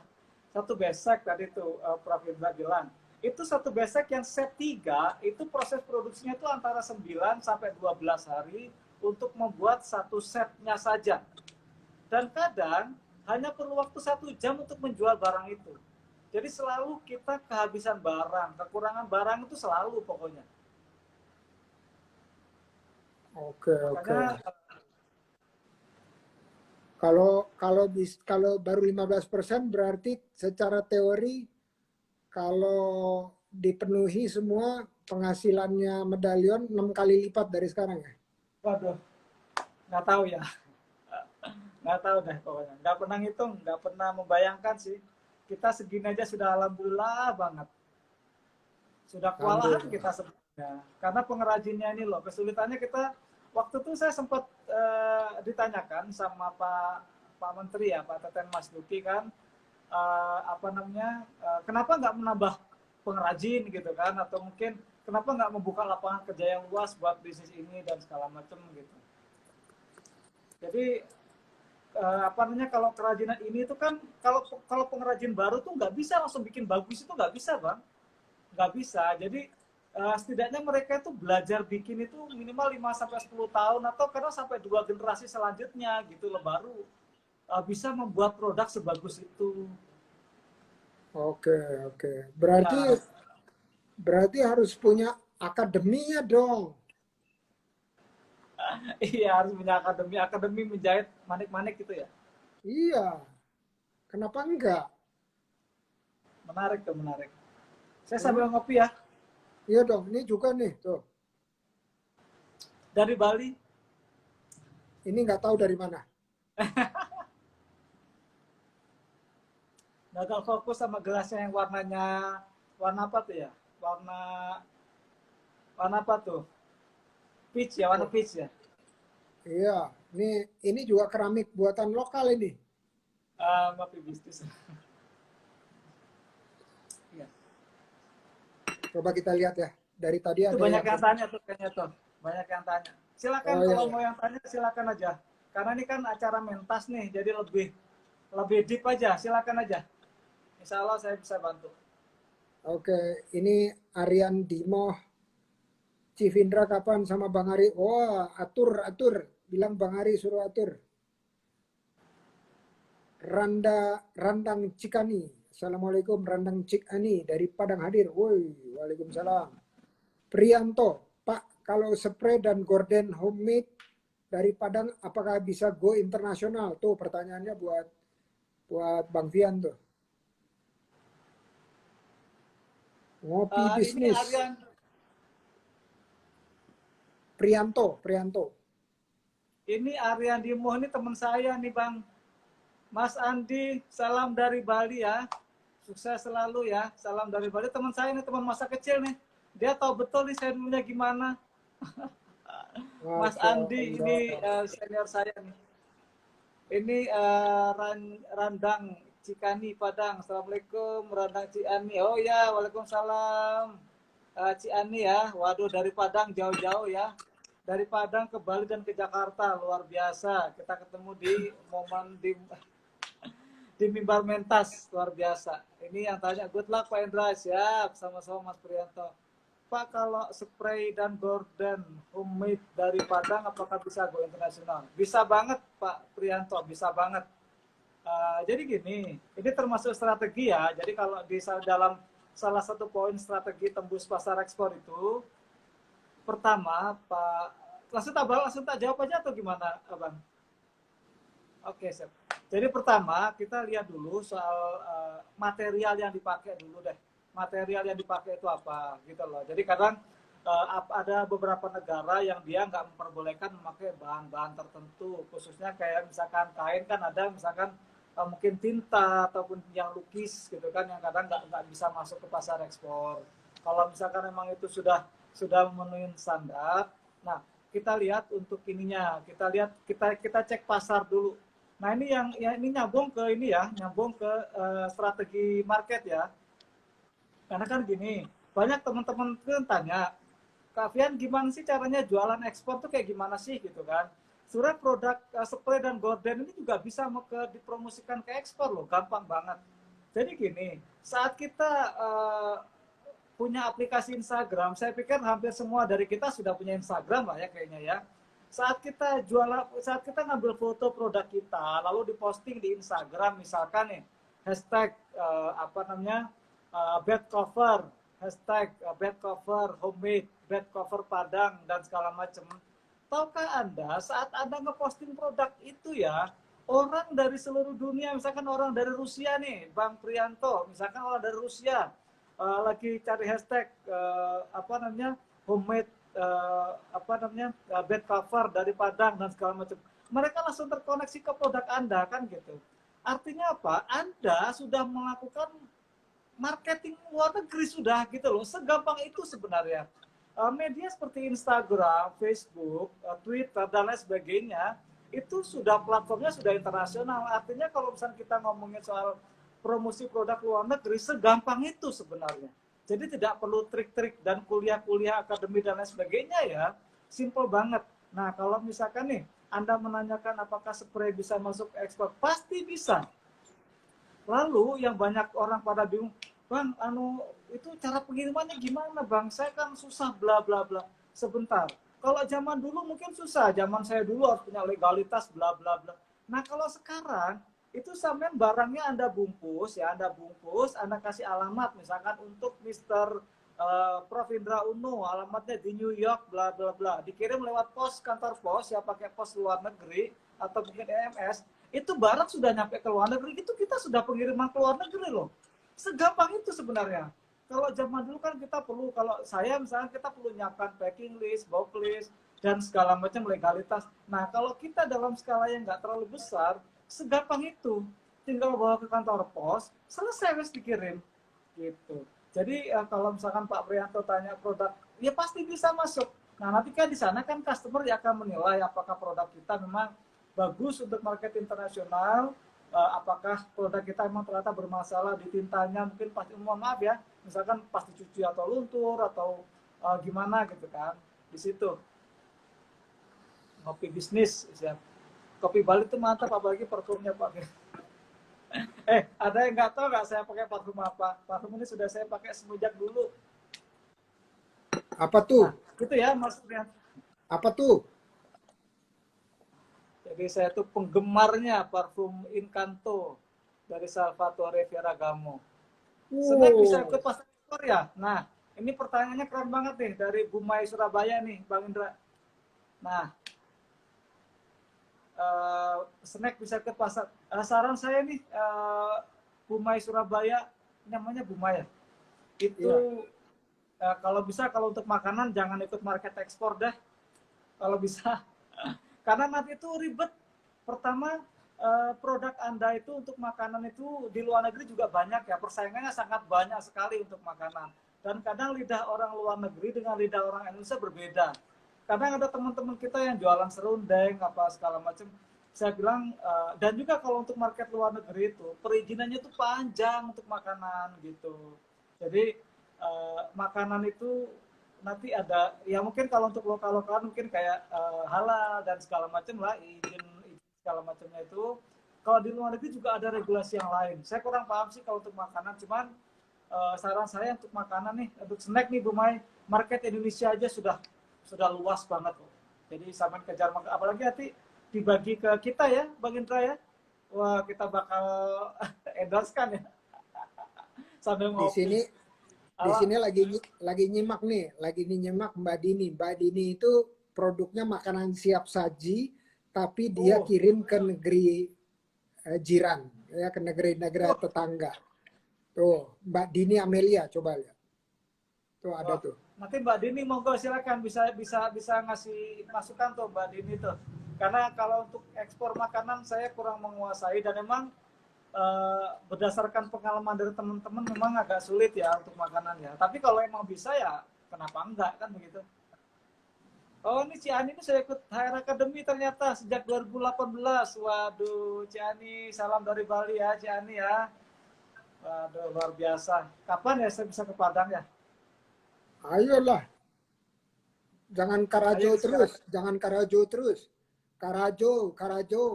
[SPEAKER 2] satu besek tadi tuh Prof Indra bilang, itu satu besek yang set 3 itu proses produksinya itu antara 9 sampai 12 hari untuk membuat satu setnya saja, dan kadang hanya perlu waktu 1 jam untuk menjual barang itu. Jadi selalu kita kehabisan barang, kekurangan barang itu selalu pokoknya.
[SPEAKER 1] oke, oke.
[SPEAKER 2] Makanya
[SPEAKER 1] Kalau baru 15% berarti secara teori kalau dipenuhi semua penghasilannya medalion 6 kali lipat dari sekarang ya.
[SPEAKER 2] waduh, nggak tahu ya, nggak tahu deh pokoknya, nggak pernah ngitung, nggak pernah membayangkan sih. Kita segini aja sudah alhamdulillah banget, sudah kewalahan
[SPEAKER 1] Alhamdulillah.
[SPEAKER 2] kita sebenarnya karena pengrajinnya ini loh. Kesulitannya kita, waktu itu saya sempat ditanyakan sama Pak Menteri ya, Pak Teten Mas Duki kan, apa namanya, kenapa nggak menambah pengrajin gitu kan, atau mungkin kenapa nggak membuka lapangan kerja yang luas buat bisnis ini dan segala macam gitu. Jadi apa namanya, kalau kerajinan ini itu kan, kalau kalau pengrajin baru tuh nggak bisa langsung bikin bagus, itu nggak bisa bang, nggak bisa. Jadi setidaknya mereka itu belajar bikin itu minimal 5 sampai 10 tahun, atau kadang sampai 2 generasi selanjutnya gitu loh, baru bisa membuat produk sebagus itu.
[SPEAKER 1] Oke, oke. Berarti
[SPEAKER 2] Ya,
[SPEAKER 1] berarti harus punya akademinya dong.
[SPEAKER 2] iya harus punya akademi, akademi menjahit manik-manik gitu ya.
[SPEAKER 1] Iya, kenapa enggak?
[SPEAKER 2] Menarik tuh, menarik. Saya
[SPEAKER 1] Hmm?
[SPEAKER 2] sambil ngopi ya,
[SPEAKER 1] Iya dong, ini juga nih tuh.
[SPEAKER 2] dari Bali.
[SPEAKER 1] Ini nggak tahu dari mana.
[SPEAKER 2] Gagal fokus sama gelasnya yang warnanya, warna apa tuh ya? Warna warna apa tuh? Peach ya, warna
[SPEAKER 1] Oh,
[SPEAKER 2] peach ya.
[SPEAKER 1] iya, ini juga keramik buatan lokal ini.
[SPEAKER 2] Ngopi bisnis. Iya.
[SPEAKER 1] Coba kita lihat ya. Dari tadi
[SPEAKER 2] Itu
[SPEAKER 1] ada
[SPEAKER 2] banyak
[SPEAKER 1] yang
[SPEAKER 2] yang tanya tuh kayaknya tuh. Banyak yang tanya. Silakan
[SPEAKER 1] oh iya,
[SPEAKER 2] kalau
[SPEAKER 1] iya.
[SPEAKER 2] mau yang tanya silakan aja. Karena ini kan acara mentas nih, jadi lebih lebih deep aja. Silakan aja. Insya Allah saya bisa bantu.
[SPEAKER 1] Oke, ini Aryan Dimo, Chief Indra kapan sama Bang Ari? Wah, atur atur. Bilang Bang Ari suruh atur. Randang Cikani. Assalamualaikum Randang Cikani dari Padang hadir. Woi, waalaikumsalam. Prianto, Pak, kalau spray dan gorden homemade dari Padang apakah bisa go internasional? Tuh pertanyaannya buat buat Bang Fian tuh. Ngopi
[SPEAKER 2] Ini
[SPEAKER 1] bisnis.
[SPEAKER 2] Aryan,
[SPEAKER 1] Prianto, Prianto.
[SPEAKER 2] Ini Ariandi Moh ini teman saya nih Bang. Mas Andi, salam dari Bali ya. Sukses selalu ya. Salam dari Bali. Teman saya nih, teman masa kecil nih. Dia tahu betul nih saya dulunya gimana. Mas
[SPEAKER 1] Masya
[SPEAKER 2] Andi ini
[SPEAKER 1] Allah.
[SPEAKER 2] senior saya nih. Ini Randang Cikani Padang. Assalamualaikum Randang Cikani. Oh ya, waalaikumsalam. Ciani ya. Waduh dari Padang jauh-jauh ya. Dari Padang ke Bali dan ke Jakarta luar biasa. Kita ketemu di momen di Mimbar Mentas luar biasa. Ini yang tanya good luck Pak Indra, siap sama-sama Mas Prianto. Pak kalau spray dan gorden homemade dari Padang apakah bisa go internasional? Bisa banget Pak Prianto, bisa banget. Jadi gini, ini termasuk strategi ya. Jadi kalau di dalam salah satu poin strategi tembus pasar ekspor itu, pertama Pak, langsung tak jawab aja atau gimana Abang? Oke, siap. Jadi pertama kita lihat dulu soal material yang dipakai dulu deh. Material yang dipakai itu apa gitu loh. Jadi kadang ada beberapa negara yang dia nggak memperbolehkan memakai bahan-bahan tertentu, khususnya kayak misalkan kain kan ada misalkan mungkin tinta ataupun yang lukis gitu kan yang kadang nggak bisa masuk ke pasar ekspor. Kalau misalkan memang itu sudah memenuhi standar, nah kita lihat untuk ininya, kita cek pasar dulu. Nah ini yang ini nyambung ke ini ya, nyambung ke strategi market ya. Karena kan gini, banyak teman-teman tuh tanya, Kak Fian gimana sih caranya jualan ekspor tuh kayak gimana sih gitu kan. Sebenarnya produk spray dan gorden ini juga bisa dipromosikan ke ekspor loh, gampang banget. Jadi gini, saat kita punya aplikasi Instagram, saya pikir hampir semua dari kita sudah punya Instagram lah ya kayaknya ya. Saat kita ngambil foto produk kita, lalu diposting di Instagram, misalkan nih hashtag apa namanya bed cover, hashtag bed cover homemade, bed cover Padang dan segala macam. Tahukah Anda saat Anda ngeposting produk itu ya, orang dari seluruh dunia, misalkan orang dari Rusia nih, Bang Prianto, misalkan orang dari Rusia lagi cari hashtag apa namanya homemade apa namanya bed cover dari Padang dan segala macam, mereka langsung terkoneksi ke produk Anda kan gitu. Artinya apa? Anda sudah melakukan marketing luar negeri sudah gitu loh. Segampang itu sebenarnya. Media seperti Instagram, Facebook, Twitter dan lain sebagainya itu sudah platformnya sudah internasional. Artinya kalau misalnya kita ngomongin soal promosi produk luar negeri segampang itu sebenarnya. Jadi tidak perlu trik-trik dan kuliah-kuliah akademi dan lain sebagainya ya. Simple banget. Nah, kalau misalkan nih Anda menanyakan apakah spray bisa masuk ekspor, pasti bisa. Lalu yang banyak orang pada bingung, Bang, itu cara pengirimannya gimana, Bang? Saya kan susah, bla bla bla. Sebentar. Kalau zaman dulu mungkin susah. Zaman saya dulu harus punya legalitas, bla bla bla. Nah, kalau sekarang itu sampean barangnya Anda kasih alamat, misalkan untuk Mister Prof. Indra Uno, alamatnya di New York, bla bla bla. Dikirim lewat pos, kantor pos, ya pakai pos luar negeri atau mungkin EMS. Itu barang sudah nyampe ke luar negeri, itu kita sudah pengiriman ke luar negeri loh. Segampang itu sebenarnya. Kalau zaman dulu kan kita perlu, kalau saya misalnya kita perlu nyiapkan packing list, box list, dan segala macam legalitas. Nah, kalau kita dalam skala yang nggak terlalu besar, segampang itu. Tinggal bawa ke kantor pos, selesai wes dikirim. Gitu. Jadi kalau misalkan Pak Prianto tanya produk, ya pasti bisa masuk. Nah, nanti kan di sana kan customer yang akan menilai apakah produk kita memang bagus untuk market internasional, apakah produk kita memang ternyata bermasalah di tintanya, mungkin pasti, mohon maaf ya, misalkan pas dicuci atau luntur atau gimana gitu kan, di situ. Ngopi bisnis, ya. Kopi Bali itu mantap, apalagi parfumnya Pak. Ada yang nggak tahu nggak saya pakai parfum apa? Parfum ini sudah saya pakai semenjak dulu.
[SPEAKER 1] Apa tuh?
[SPEAKER 2] Nah, gitu ya maksudnya.
[SPEAKER 1] Apa tuh?
[SPEAKER 2] Jadi saya tuh penggemarnya parfum Incanto dari Salvatore Ferragamo. Snack bisa ikut pasar ekspor ya? Nah, ini pertanyaannya keren banget nih dari Bumai Surabaya nih, Bang Indra. Nah, snack bisa ke pasar. Saran saya nih, Bumai Surabaya, namanya Bumai ya. Itu kalau bisa kalau untuk makanan jangan ikut market ekspor dah. Kalau bisa. Karena nanti itu ribet. Pertama, produk Anda itu untuk makanan itu di luar negeri juga banyak ya, persaingannya sangat banyak sekali untuk makanan. Dan kadang lidah orang luar negeri dengan lidah orang Indonesia berbeda. Kadang ada teman-teman kita yang jualan serundeng, apa segala macam. Saya bilang, dan juga kalau untuk market luar negeri itu, perizinannya itu panjang untuk makanan gitu. Jadi, makanan itu nanti ada, ya mungkin kalau untuk lokal-lokal mungkin kayak halal dan segala macam lah, izin segala macamnya itu. Kalau di luar negeri juga ada regulasi yang lain. Saya kurang paham sih kalau untuk makanan, cuman saran saya untuk makanan nih, untuk snack nih Bu Mai, market Indonesia aja sudah luas banget kok. Jadi sama kejar makan, apalagi nanti dibagi ke kita ya, Bang Indra ya. Wah, kita bakal endorse kan ya, sambil
[SPEAKER 1] Di
[SPEAKER 2] ngopi.
[SPEAKER 1] sini di
[SPEAKER 2] Alah,
[SPEAKER 1] sini lagi nyimak nih, lagi nyimak Mbak Dini. Mbak Dini itu produknya makanan siap saji, tapi dia
[SPEAKER 2] oh,
[SPEAKER 1] kirim ke negeri jiran, ya ke negeri-negeri
[SPEAKER 2] wah,
[SPEAKER 1] tetangga. Tuh, Mbak Dini Amelia, coba lihat. Tuh ada
[SPEAKER 2] wah.
[SPEAKER 1] tuh.
[SPEAKER 2] Nanti Mbak Dini monggo silakan bisa ngasih masukan tuh Mbak Dini tuh. Karena kalau untuk ekspor makanan saya kurang menguasai dan memang berdasarkan pengalaman dari teman-teman memang agak sulit ya untuk makanan ya. Tapi kalau emang bisa ya kenapa enggak kan begitu. Oh ini Ciani ini saya ikut HR Academy ternyata sejak 2018. Waduh Ciani salam dari Bali ya Ciani ya. Waduh luar biasa. Kapan ya saya bisa ke Padang ya?
[SPEAKER 1] Ayolah, jangan
[SPEAKER 2] Ayo
[SPEAKER 1] Karajo terus,
[SPEAKER 2] disegerakan.
[SPEAKER 1] jangan Karajo terus. Karajo, Karajo.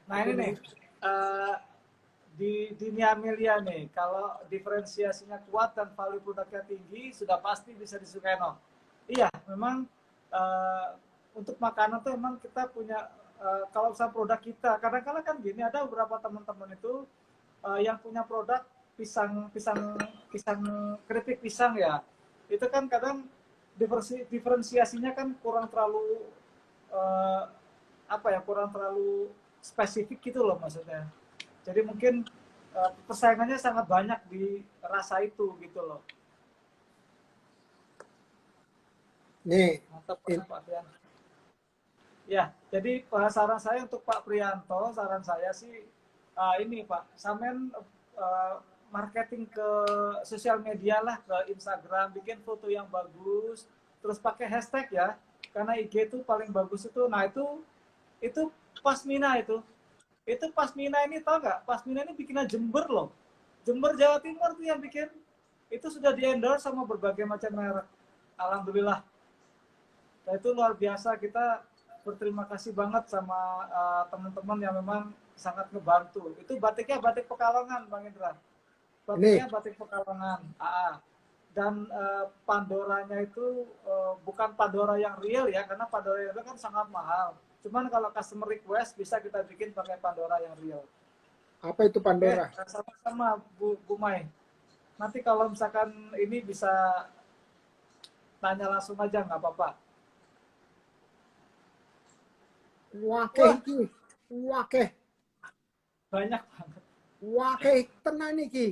[SPEAKER 2] Nah
[SPEAKER 1] Itu
[SPEAKER 2] ini nih, uh, di Nia Amelia nih, kalau diferensiasinya kuat dan value produknya tinggi, sudah pasti bisa disukai no. Iya, memang uh, untuk makanan tuh memang kita punya, kalau misalnya produk kita, kadang-kadang kan gini, ada beberapa teman-teman itu yang punya produk pisang, pisang, pisang, keripik pisang ya, itu kan kadang diferensiasinya kan kurang terlalu uh, apa ya, kurang terlalu spesifik gitu loh maksudnya. Jadi mungkin persaingannya sangat banyak di rasa itu gitu loh.
[SPEAKER 1] nih,
[SPEAKER 2] Mantap Pak Prian. Ya, jadi saran saya untuk Pak Prianto, saran saya sih ini Pak, samen marketing ke sosial media lah, ke Instagram, bikin foto yang bagus, terus pakai hashtag ya, karena IG itu paling bagus itu. Nah itu Pasmina itu Pasmina ini tau nggak? Pasmina ini bikinnya Jember loh. Jember Jawa Timur tuh yang bikin. Itu sudah di endorse sama berbagai macam merek. Alhamdulillah. Nah itu luar biasa, kita berterima kasih banget sama teman-teman yang memang sangat ngebantu. Itu batiknya batik Pekalongan, Bang Indra.
[SPEAKER 1] ini
[SPEAKER 2] Batiknya batik Pekalongan. Dan Pandoranya itu bukan Pandora yang real ya, karena Pandora yang real kan sangat mahal. Cuman kalau customer request bisa kita bikin pakai Pandora yang real.
[SPEAKER 1] apa itu
[SPEAKER 2] Oke,
[SPEAKER 1] Pandora?
[SPEAKER 2] sama-sama Bu Mai. Nanti kalau misalkan ini bisa tanya langsung aja nggak apa-apa.
[SPEAKER 1] Wakeh
[SPEAKER 2] Wah,
[SPEAKER 1] iki, wakeh,
[SPEAKER 2] banyak banget.
[SPEAKER 1] wakeh tenan iki.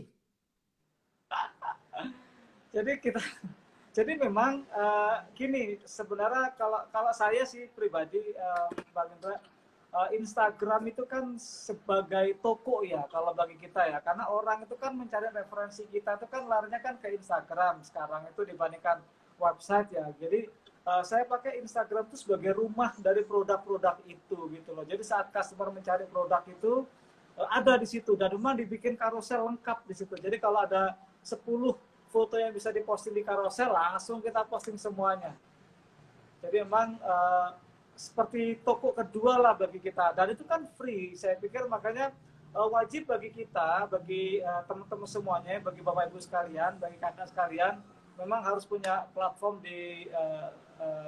[SPEAKER 2] Jadi kita jadi memang gini sebenarnya kalau kalau saya sih pribadi Bang Indra, Instagram itu kan sebagai toko ya kalau bagi kita ya, karena orang itu kan mencari referensi kita itu kan larinya kan ke Instagram sekarang itu dibandingkan website ya. Jadi saya pakai Instagram itu sebagai rumah dari produk-produk itu gitu loh. Jadi saat customer mencari produk itu ada di situ dan memang dibikin karusel lengkap di situ. Jadi kalau ada 10 foto yang bisa diposting di karosel langsung kita posting semuanya. Jadi memang seperti toko kedua lah bagi kita dan itu kan free. Saya pikir makanya wajib bagi kita, bagi teman-teman semuanya, bagi bapak ibu sekalian, bagi kakak sekalian, memang harus punya platform di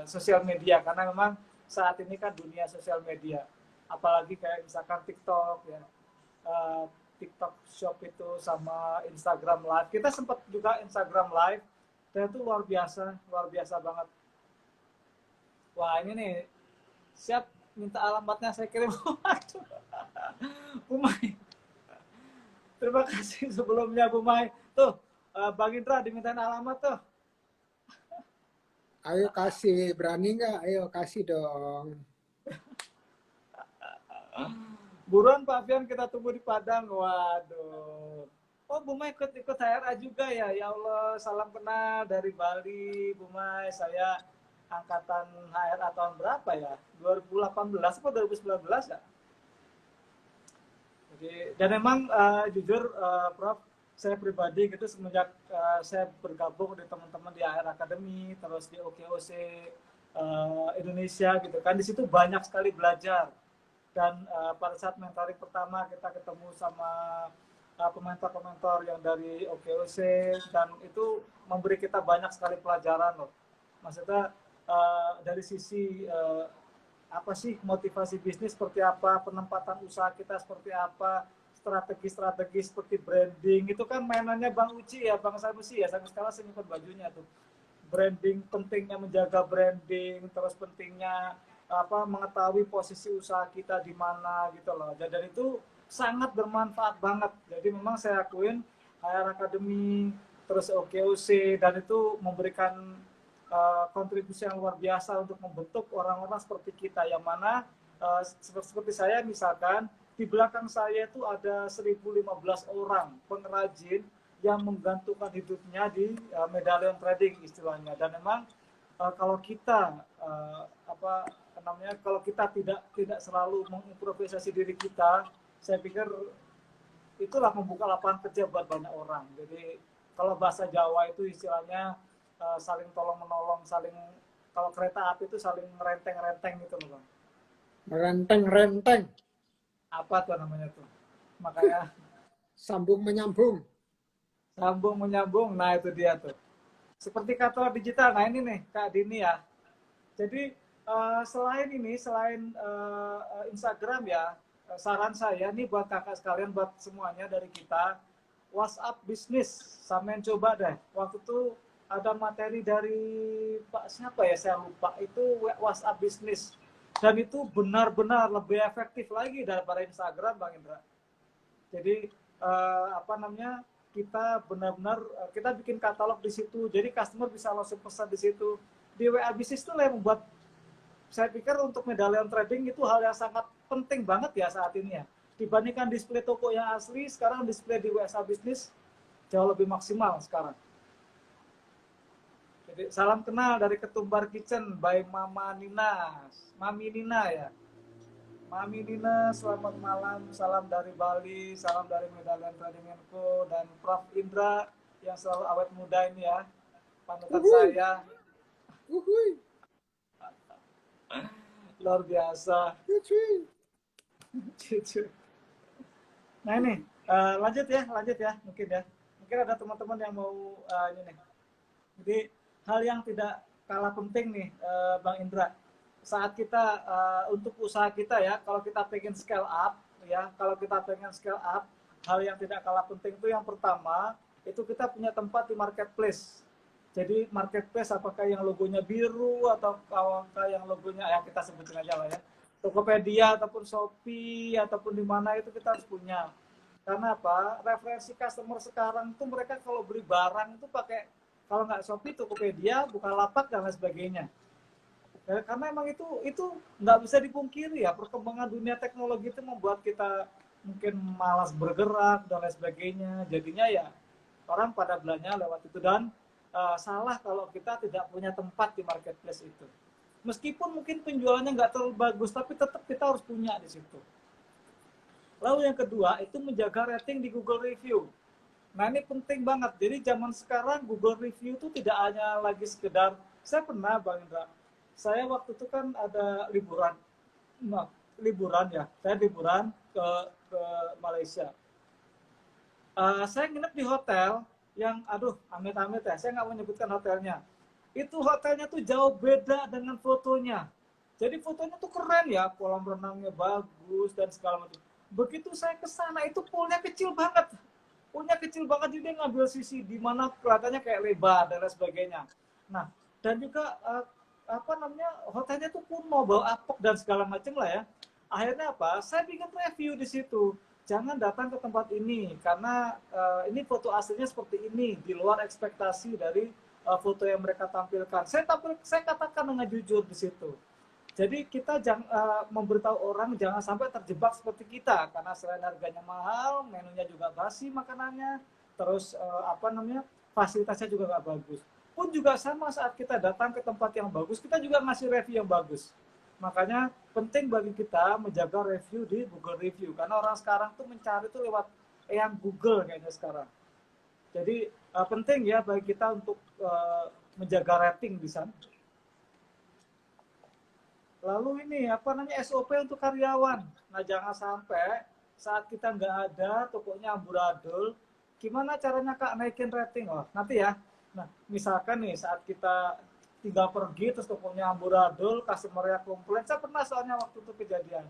[SPEAKER 2] sosial media karena memang saat ini kan dunia sosial media, apalagi kayak misalkan TikTok ya, uh, TikTok Shop itu sama Instagram Live. Kita sempat juga Instagram Live dan itu luar biasa banget. Wah ini nih siap minta alamatnya saya kirim. Bu Mai, terima kasih sebelumnya Bu Mai. Tuh Bang Indra dimintain alamat tuh.
[SPEAKER 1] Ayo kasih, berani nggak? Ayo kasih dong.
[SPEAKER 2] Buruan Pak Fian, kita tunggu di Padang. Waduh. Oh, Bu Mai ikut HRA juga ya. Ya Allah, salam kenal dari Bali, Bu Mai. Saya angkatan HRA tahun berapa ya? 2018 atau 2019 ya? Jadi, dan memang jujur Prof, saya pribadi gitu semenjak saya bergabung di teman-teman di AR Academy, terus di OKOC Indonesia gitu kan, di situ banyak sekali belajar. Dan pada saat mentoring pertama kita ketemu sama pementor-pementor yang dari OKOC, dan itu memberi kita banyak sekali pelajaran loh. Maksudnya dari sisi apa sih motivasi bisnis seperti apa, penempatan usaha kita seperti apa, strategi-strategi seperti branding, itu kan mainannya Bang Uci ya, Bang Sanusi ya, sampai sekarang saya nyimpan bajunya tuh. Branding, pentingnya menjaga branding, terus pentingnya apa mengetahui posisi usaha kita di mana gitu loh. Dan itu sangat bermanfaat banget. Jadi memang saya akuin HR Academy, terus OKOC, dan itu memberikan kontribusi yang luar biasa untuk membentuk orang-orang seperti kita, yang mana seperti saya misalkan, di belakang saya itu ada 1015 orang pengrajin yang menggantungkan hidupnya di medallion trading istilahnya. Dan memang kalau kita apa namanya, kalau kita tidak selalu mengimprovisasi diri kita, saya pikir itulah membuka lapangan kerja buat banyak orang. Jadi kalau bahasa Jawa itu istilahnya saling tolong menolong, saling, kalau kereta api itu saling renteng-renteng gitu loh Bang.
[SPEAKER 1] Renteng-renteng.
[SPEAKER 2] Apa tuh namanya tuh? Makanya
[SPEAKER 1] Sambung menyambung.
[SPEAKER 2] sambung menyambung, nah itu dia tuh. Seperti kata digital, nah ini nih Kak Dini ya. Jadi selain ini, selain Instagram ya, saran saya nih buat kakak sekalian, buat semuanya dari kita, WhatsApp bisnis, samain coba deh. Waktu itu ada materi dari Pak siapa ya, saya lupa, itu WhatsApp bisnis. Dan itu benar-benar lebih efektif lagi daripada Instagram, Bang Indra. Jadi apa namanya, kita benar-benar kita bikin katalog di situ, jadi customer bisa langsung pesan di situ. Di WA bisnis itu yang membuat saya pikir untuk medallion trading itu hal yang sangat penting banget ya saat ini ya. Dibandingkan display toko yang asli, sekarang display di WA bisnis jauh lebih maksimal sekarang. Jadi salam kenal dari Ketumbar Kitchen by Mama Nina, Mami Nina ya. Mami Nina, selamat malam, salam dari Bali, salam dari Medallion Trading Co, dan Prof Indra yang selalu awet muda ini ya, panutan saya. Luar biasa. Nah ini, lanjut ya, mungkin ya. Mungkin ada teman-teman yang mau ini nih. Jadi hal yang tidak kalah penting nih, Bang Indra. Saat kita untuk usaha kita ya, kalau kita pengen scale up ya, hal yang tidak kalah penting itu yang pertama, itu kita punya tempat di marketplace. Jadi marketplace apakah yang logonya biru atau apakah yang logonya ya kita sebutin aja lah ya, Tokopedia ataupun Shopee ataupun di mana, itu kita harus punya. Karena apa? Referensi customer sekarang tuh mereka kalau beli barang itu pakai, kalau nggak Shopee, Tokopedia, Bukalapak dan lain sebagainya. Karena emang itu nggak bisa dipungkiri ya, perkembangan dunia teknologi itu membuat kita mungkin malas bergerak dan lain sebagainya. Jadinya ya orang pada belanja lewat itu, dan salah kalau kita tidak punya tempat di marketplace itu. Meskipun mungkin penjualannya nggak terlalu bagus, tapi tetap kita harus punya di situ. Lalu yang kedua itu menjaga rating di Google Review. Nah ini penting banget. Jadi zaman sekarang Google Review itu tidak hanya lagi sekedar, saya pernah Bang Indra, saya waktu itu kan ada liburan, ya, saya liburan ke Malaysia. Saya nginep di hotel yang, aduh, amit-amit ya, saya nggak mau menyebutkan hotelnya. Itu hotelnya tuh jauh beda dengan fotonya. Jadi fotonya tuh keren ya, kolam renangnya bagus dan segala macam. Begitu saya ke sana, itu poolnya kecil banget. Jadi dia ngambil sisi di mana kelihatannya kayak lebar dan lain sebagainya. Nah, dan juga apa namanya, hotelnya tuh kuno, bau apek dan segala macam lah ya. Akhirnya apa? Saya bikin review di situ. Jangan datang ke tempat ini karena ini foto aslinya seperti ini, di luar ekspektasi dari foto yang mereka tampilkan. Saya katakan dengan jujur di situ. Jadi kita memberitahu orang jangan sampai terjebak seperti kita, karena selain harganya mahal, menunya juga basi makanannya, terus fasilitasnya juga nggak bagus. Pun juga sama saat kita datang ke tempat yang bagus, kita juga ngasih review yang bagus. Makanya penting bagi kita menjaga review di Google Review, karena orang sekarang tuh mencari tuh lewat yang Google kayaknya sekarang. Jadi penting ya bagi kita untuk menjaga rating di sana. Lalu ini SOP untuk karyawan. Nah jangan sampai saat kita nggak ada, tokonya amburadul, gimana caranya Kak naikin rating? Oh nanti ya. Nah misalkan nih saat kita tinggal pergi terus tokonya amburadul, customer-nya komplain. Saya pernah soalnya waktu itu kejadian.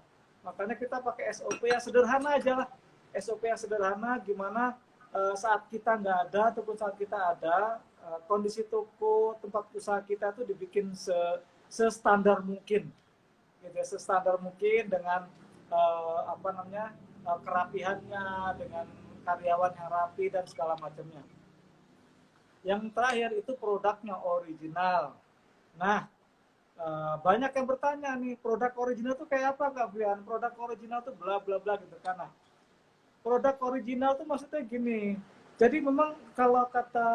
[SPEAKER 2] Makanya kita pakai SOP yang sederhana aja lah. SOP yang sederhana gimana saat kita nggak ada ataupun saat kita ada, kondisi toko tempat usaha kita tuh dibikin sestandar mungkin, gitu ya, sestandar mungkin dengan kerapihannya, dengan karyawan yang rapi dan segala macamnya. Yang terakhir itu produknya original. Nah, banyak yang bertanya nih, produk original tuh kayak apa Kak Brian? Produk original tuh bla bla bla gitu kan. Nah, produk original tuh maksudnya gini. Jadi memang kalau kata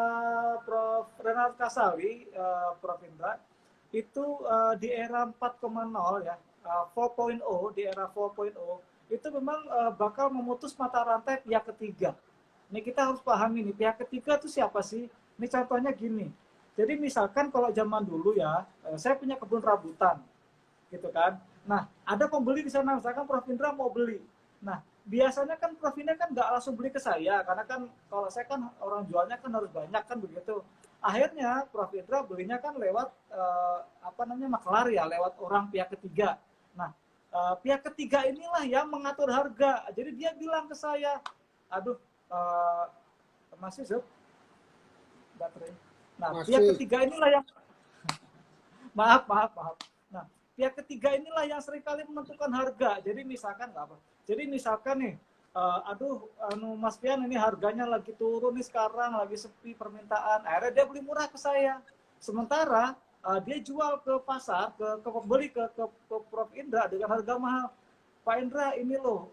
[SPEAKER 2] Prof. Renald Kasali, Prof. Indra, itu di era 4.0 ya, 4.0, di era 4.0, itu memang bakal memutus mata rantai pihak ketiga. Ini kita harus pahami nih, pihak ketiga itu siapa sih? Ini contohnya gini. Jadi misalkan kalau zaman dulu ya, saya punya kebun rambutan, gitu kan. Nah, ada pembeli di sana, misalkan Prof. Indra mau beli. Nah, biasanya kan Prof. Indra kan nggak langsung beli ke saya, karena kan kalau saya kan orang jualnya kan harus banyak kan begitu. Akhirnya Prof. Indra belinya kan lewat makelar ya, lewat orang pihak ketiga. Nah, pihak ketiga inilah yang mengatur harga. Jadi dia bilang ke saya, aduh, masih Zub, baterai. Nah, pihak ketiga inilah yang maaf. Nah, pihak ketiga inilah yang seringkali menentukan harga. Jadi misalkan nggak apa. Jadi misalkan nih, Mas Pian ini harganya lagi turun nih sekarang, lagi sepi permintaan. Akhirnya dia beli murah ke saya. Sementara dia jual ke pasar, ke pembeli, ke Prof. Indra dengan harga mahal. Pak Indra ini loh,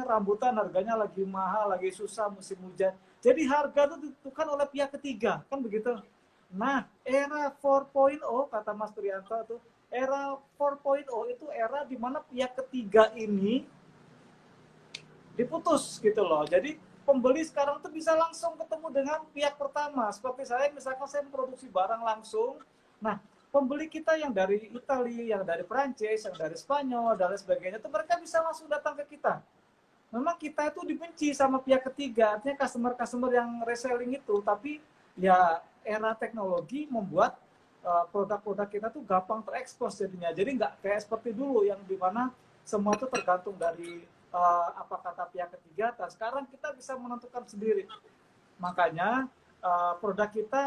[SPEAKER 2] rambutan harganya lagi mahal, lagi susah musim hujan. Jadi harga itu ditentukan oleh pihak ketiga, kan begitu. Nah, era 4.0 kata Mas Trianto itu, era 4.0 itu era di mana pihak ketiga ini diputus gitu loh. Jadi pembeli sekarang tuh bisa langsung ketemu dengan pihak pertama. Seperti saya, misalkan saya memproduksi barang langsung. Nah, pembeli kita yang dari Italia, yang dari Prancis, yang dari Spanyol, dan lain sebagainya, itu mereka bisa langsung datang ke kita. Memang kita itu dibenci sama pihak ketiga, artinya customer-customer yang reselling itu, tapi ya era teknologi membuat produk-produk kita tuh gampang terekspos jadinya. Jadi nggak kayak seperti dulu yang dimana semua itu tergantung dari apa kata pihak ketiga. Dan sekarang kita bisa menentukan sendiri. Makanya produk kita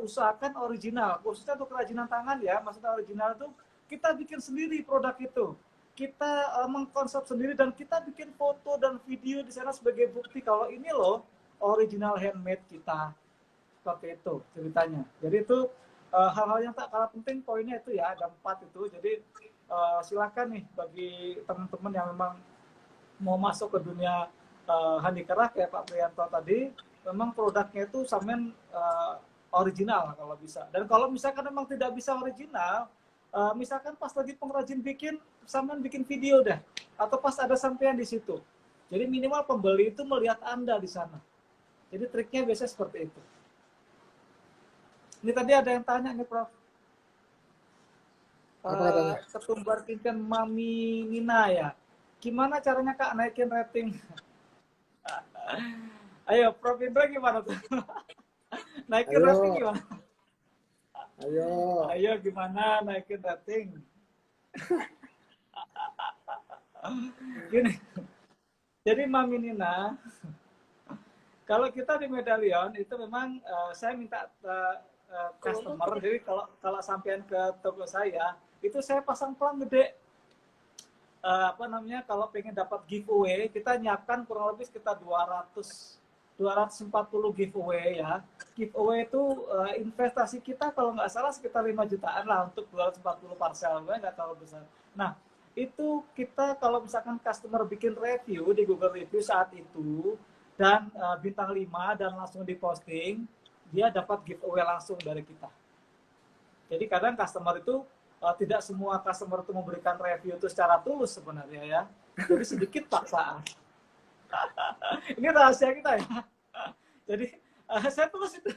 [SPEAKER 2] usahakan original, khususnya untuk kerajinan tangan ya. Maksudnya original itu kita bikin sendiri produk itu. Kita mengkonsep sendiri dan kita bikin foto dan video di sana sebagai bukti kalau ini loh original handmade kita. Seperti itu ceritanya. Jadi itu hal-hal yang tak kalah penting, poinnya itu ya ada 4 itu. Jadi silakan nih bagi teman-teman yang memang mau masuk ke dunia handicraft kayak Pak Prianto tadi, memang produknya itu sampean original kalau bisa. Dan kalau misalkan memang tidak bisa original, misalkan pas lagi pengrajin bikin, sampean bikin video deh, atau pas ada sampean di situ. Jadi minimal pembeli itu melihat Anda di sana. Jadi triknya biasanya seperti itu. Ini tadi ada yang tanya nih Prof. Ketumbar Kinken Mami Nina ya. Gimana caranya Kak naikin rating? Ayo Prof Indra gimana tuh? Naikin rating gimana? Ayo gimana naikin rating? Gini. Jadi Mami Nina, kalau kita di Medallion itu memang saya minta customer, jadi kalau sampean ke toko saya, itu saya pasang pelang gede. Kalau pengen dapat giveaway, kita nyiapkan kurang lebih sekitar 200 240 giveaway ya. Giveaway itu investasi kita kalau nggak salah sekitar 5 jutaan lah untuk 240 parcel, nggak terlalu besar. Nah, itu kita kalau misalkan customer bikin review di Google Review saat itu dan bintang 5 dan langsung diposting, dia dapat giveaway langsung dari kita. Jadi kadang customer itu tidak semua customer itu memberikan review itu secara tulus sebenarnya ya. Jadi sedikit paksaan. Ini rahasia kita ya. Jadi saya tulis itu.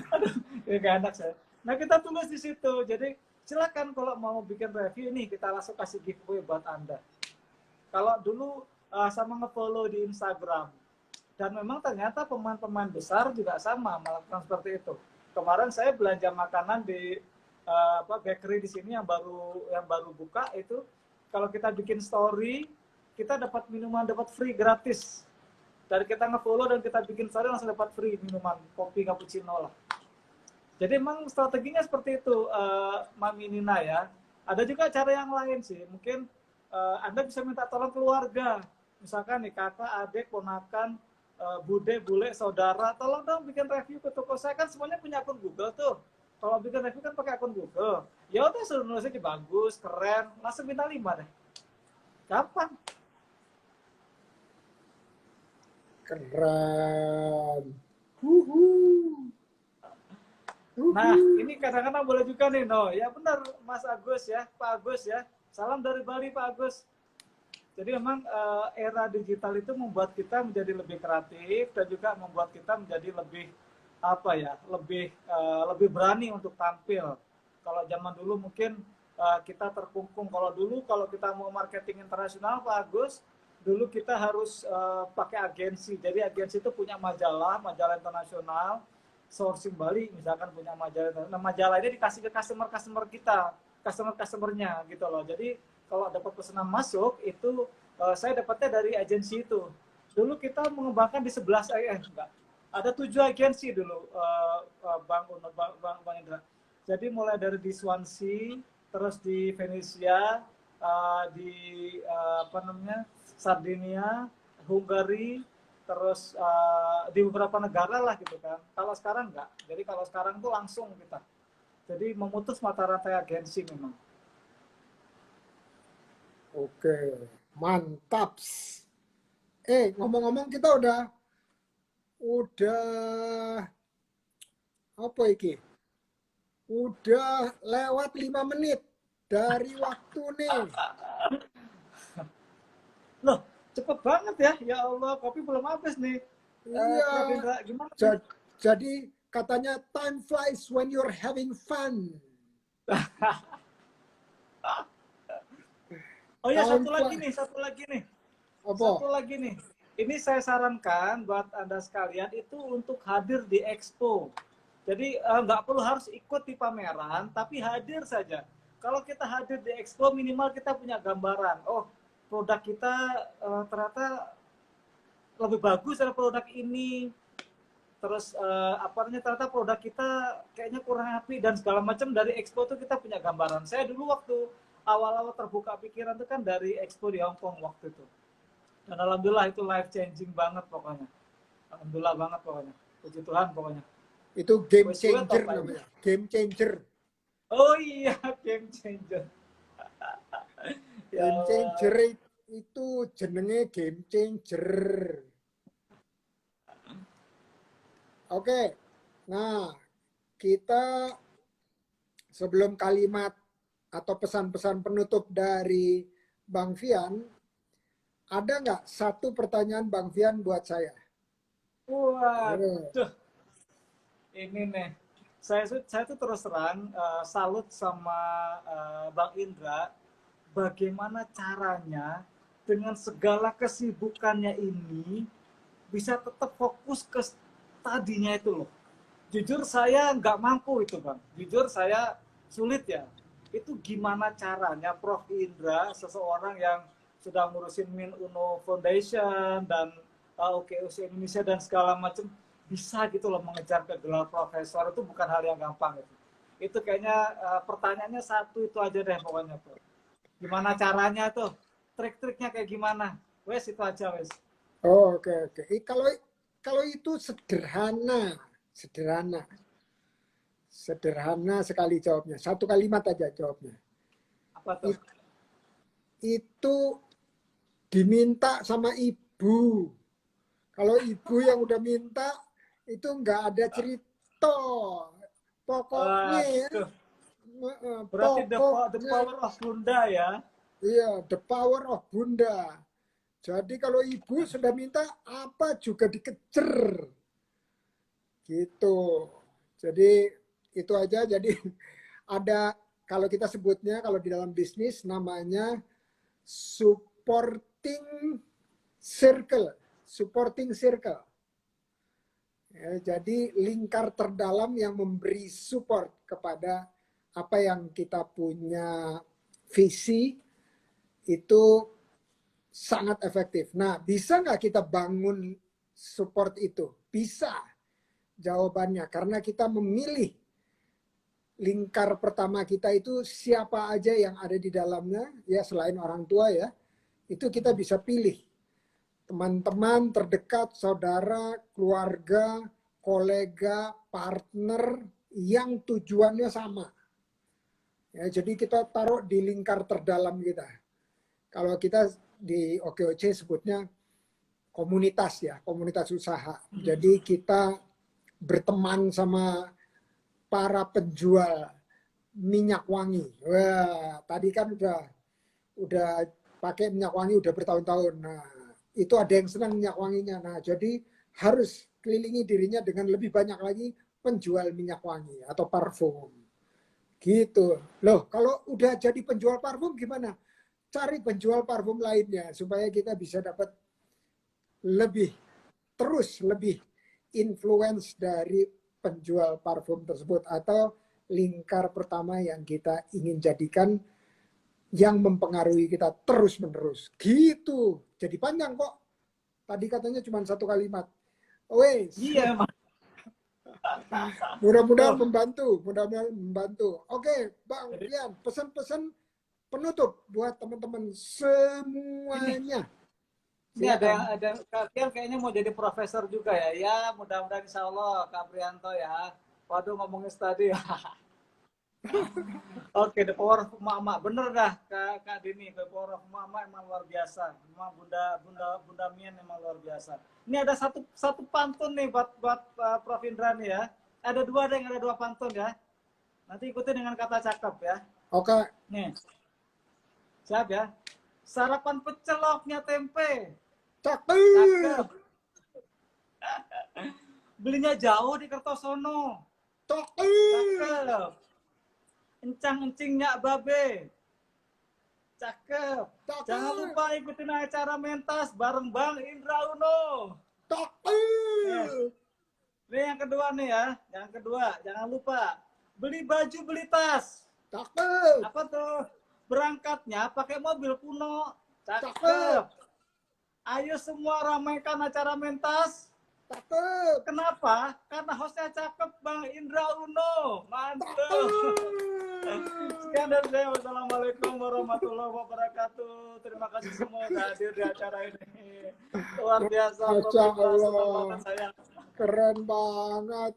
[SPEAKER 2] Aduh, ya gak enak saya. Nah kita tulis di situ. Jadi silakan kalau mau bikin review nih kita langsung kasih giveaway buat Anda. Kalau dulu sama nge-follow di Instagram. Dan memang ternyata pemain-pemain besar juga sama melakukan seperti itu. Kemarin saya belanja makanan di bakery di sini yang baru buka itu. Kalau kita bikin story, kita dapat minuman, dapat free gratis. Dari kita nge-follow dan kita bikin story langsung dapat free minuman, kopi cappuccino lah. Jadi emang strateginya seperti itu, Mami Nina ya. Ada juga cara yang lain sih. Mungkin Anda bisa minta tolong keluarga. Misalkan nih kakak, adik, ponakan, bude, bule, saudara, tolong dong bikin review ke toko saya. Kan semuanya punya akun Google tuh. Kalau bikin review kan pakai akun Google. Ya udah suruh nulis aja bagus, keren, langsung bintang 5 deh. Gampang.
[SPEAKER 1] Keren.
[SPEAKER 2] Nah, ini kadang-kadang boleh juga nih, no. Ya benar, Mas Agus ya, Pak Agus ya. Salam dari Bali, Pak Agus. Jadi memang era digital itu membuat kita menjadi lebih kreatif dan juga membuat kita menjadi lebih lebih berani untuk tampil. Kalau zaman dulu mungkin kita terkungkung. Kalau kita mau marketing internasional, Pak Agus, dulu kita harus pakai agensi. Jadi agensi itu punya majalah internasional, sourcing Bali misalkan punya majalah. Nah, majalah ini dikasih ke customer kita, customernya gitu loh. Jadi kalau dapat pesanan masuk itu saya dapatnya dari agensi itu. Dulu kita mengembangkan di 11 ada 7 agensi dulu Bang Indra. Jadi mulai dari di Swansea, terus di Venesia, di Sardinia, Hungary, terus di beberapa negara lah gitu kan. Kalau sekarang enggak. Jadi kalau sekarang tuh langsung kita. Jadi memutus mata rantai agensi memang.
[SPEAKER 1] Oke, mantap. Ngomong-ngomong kita udah apa iki? Udah lewat 5 menit dari waktu nih.
[SPEAKER 2] Loh, cepet banget ya. Ya Allah, kopi belum habis nih. Prof. Indra,
[SPEAKER 1] Iya.
[SPEAKER 2] gimana?
[SPEAKER 1] Jadi katanya time flies when you're having fun.
[SPEAKER 2] Oh ya,
[SPEAKER 1] Time
[SPEAKER 2] satu lagi nih.
[SPEAKER 1] Apa?
[SPEAKER 2] Satu lagi nih. Ini saya sarankan buat Anda sekalian itu untuk hadir di Expo. Jadi nggak perlu harus ikut di pameran, tapi hadir saja. Kalau kita hadir di Expo, minimal kita punya gambaran. Oh, produk kita ternyata lebih bagus dari produk ini. Terus ternyata produk kita kayaknya kurang api dan segala macam. Dari Expo itu kita punya gambaran. Saya dulu waktu awal-awal terbuka pikiran itu kan dari Expo di Hong Kong waktu itu. Dan alhamdulillah itu life changing banget pokoknya. Alhamdulillah banget pokoknya. Puji Tuhan pokoknya.
[SPEAKER 1] Itu game changer namanya. Game changer.
[SPEAKER 2] Oh iya, game changer.
[SPEAKER 1] Game changer itu jenenge game changer. Oke. Nah, kita sebelum kalimat atau pesan-pesan penutup dari Bang Fian, ada nggak satu pertanyaan Bang Fian buat saya?
[SPEAKER 2] Waduh, ini nih, saya tuh terus terang salut sama Bang Indra, bagaimana caranya dengan segala kesibukannya ini bisa tetap fokus ke tadinya itu loh. Jujur saya nggak mampu itu Bang, jujur saya sulit ya. Itu gimana caranya Prof. Indra, seseorang yang sudah ngurusin Min Uno Foundation dan OKUC Indonesia dan segala macam, bisa gitu loh mengejar ke gelar profesor, itu bukan hal yang gampang itu. Itu kayaknya pertanyaannya satu itu aja deh pokoknya Prof. Gimana caranya tuh? Trik-triknya kayak gimana? Wes itu aja wes.
[SPEAKER 1] Oh, oke oke. Kalau kalau itu sederhana, sederhana, sederhana sekali jawabnya. Satu kalimat aja jawabnya.
[SPEAKER 2] Apa tuh?
[SPEAKER 1] It- itu diminta sama ibu. Kalau ibu yang udah minta, itu nggak ada cerita. Pokoknya ya,
[SPEAKER 2] Waduh, berarti the
[SPEAKER 1] pokoknya,
[SPEAKER 2] power of Bunda ya.
[SPEAKER 1] iya, the power of Bunda. Jadi kalau ibu sudah minta, apa juga dikejar. Gitu. Jadi itu aja. Jadi ada, kalau kita sebutnya kalau di dalam bisnis namanya supporting circle. Supporting circle. Ya, jadi lingkar terdalam yang memberi support kepada apa yang kita punya visi itu sangat efektif. Nah, bisa nggak kita bangun support itu? Bisa. Jawabannya karena kita memilih lingkar pertama kita itu siapa aja yang ada di dalamnya, ya selain orang tua ya, itu kita bisa pilih teman-teman terdekat, saudara, keluarga, kolega, partner yang tujuannya sama. Ya, jadi kita taruh di lingkar terdalam kita. Kalau kita di OKOC sebutnya komunitas ya, komunitas usaha. Jadi kita berteman sama para penjual minyak wangi. Wah, tadi kan udah pakai minyak wangi udah bertahun-tahun. Nah, itu ada yang senang minyak wanginya. Nah, jadi harus kelilingi dirinya dengan lebih banyak lagi penjual minyak wangi atau parfum. Gitu. Loh, kalau udah jadi penjual parfum gimana? Cari penjual parfum lainnya supaya kita bisa dapat lebih lebih influence dari penjual parfum tersebut atau lingkar pertama yang kita ingin jadikan yang mempengaruhi kita terus menerus gitu. Jadi panjang kok, tadi katanya cuma satu kalimat. Wes,
[SPEAKER 2] Iya emang.
[SPEAKER 1] mudah-mudahan
[SPEAKER 2] Tuh,
[SPEAKER 1] membantu, mudah-mudahan membantu. Oke Bang
[SPEAKER 2] jadi
[SPEAKER 1] Pian, pesan-pesan penutup buat teman-teman
[SPEAKER 2] ini
[SPEAKER 1] semuanya.
[SPEAKER 2] ini
[SPEAKER 1] Silakan.
[SPEAKER 2] ada kalian kayaknya mau jadi profesor juga ya. Ya, mudah-mudahan insya Allah Kak Prianto ya. Waduh ngomongin tadi ya. Oke, the power of emak-emak. Bener dah, Kak Dini. The power of emak-emak emang luar biasa. Emang Bunda Mian emang luar biasa. Ini ada satu pantun nih buat Prof Indra nih ya. Ada dua pantun ya. Nanti ikutin dengan kata cakep ya.
[SPEAKER 1] Oke,
[SPEAKER 2] Nih, siap ya. Sarapan peceloknya tempe.
[SPEAKER 1] cakep,
[SPEAKER 2] Cakep. Belinya jauh di Kertosono.
[SPEAKER 1] cakep,
[SPEAKER 2] Cakep. Encang-encingnya babe. Cakep. Jangan
[SPEAKER 1] cakep,
[SPEAKER 2] lupa ikutin acara mentas bareng Bang Indra Uno. Eh,
[SPEAKER 1] cakep,
[SPEAKER 2] ini yang kedua nih ya. Yang kedua, jangan lupa beli baju, beli tas.
[SPEAKER 1] cakep,
[SPEAKER 2] Apa tuh? Berangkatnya pakai mobil kuno.
[SPEAKER 1] cakep,
[SPEAKER 2] Cakep. Ayo semua ramaikan acara mentas.
[SPEAKER 1] cakep,
[SPEAKER 2] Kenapa? Karena hostnya cakep, Bang Indra Uno. Mantap.
[SPEAKER 1] cakep.
[SPEAKER 2] Sekian dari saya. Wassalamualaikum warahmatullahi wabarakatuh. Terima kasih semua sudah hadir di acara ini. Luar biasa, Prof.
[SPEAKER 1] Masya
[SPEAKER 2] Indra. Senang
[SPEAKER 1] Allah,
[SPEAKER 2] banget saya.
[SPEAKER 1] keren banget,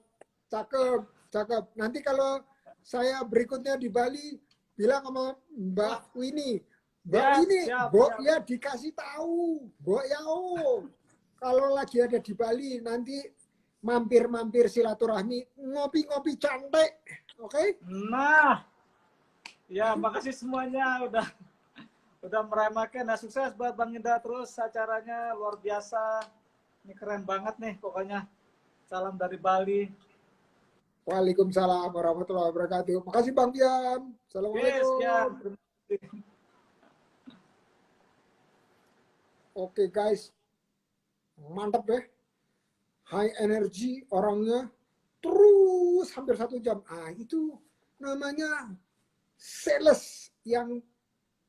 [SPEAKER 1] cakep, cakep. Nanti kalau saya berikutnya di Bali, bilang sama Mbak
[SPEAKER 2] Wah,
[SPEAKER 1] Winnie, Mbak
[SPEAKER 2] siap,
[SPEAKER 1] Winnie,
[SPEAKER 2] siap,
[SPEAKER 1] Mbok
[SPEAKER 2] siap.
[SPEAKER 1] ya dikasih tahu, Mbok ya kalau lagi ada di Bali nanti mampir-mampir silaturahmi, ngopi-ngopi cantik, oke?
[SPEAKER 2] Nah, ya makasih semuanya udah meremehkan. Nah, sukses buat Bang Indra terus acaranya luar biasa. Ini keren banget nih pokoknya. Salam dari Bali.
[SPEAKER 1] Waalaikumsalam warahmatullahi wabarakatuh. Makasih Bang Pian.
[SPEAKER 2] Yes, sekian.
[SPEAKER 1] Assalamualaikum.
[SPEAKER 2] Terima kasih.
[SPEAKER 1] Oke guys, mantap deh. High energy orangnya terus hampir 1 jam. Ah itu namanya sales yang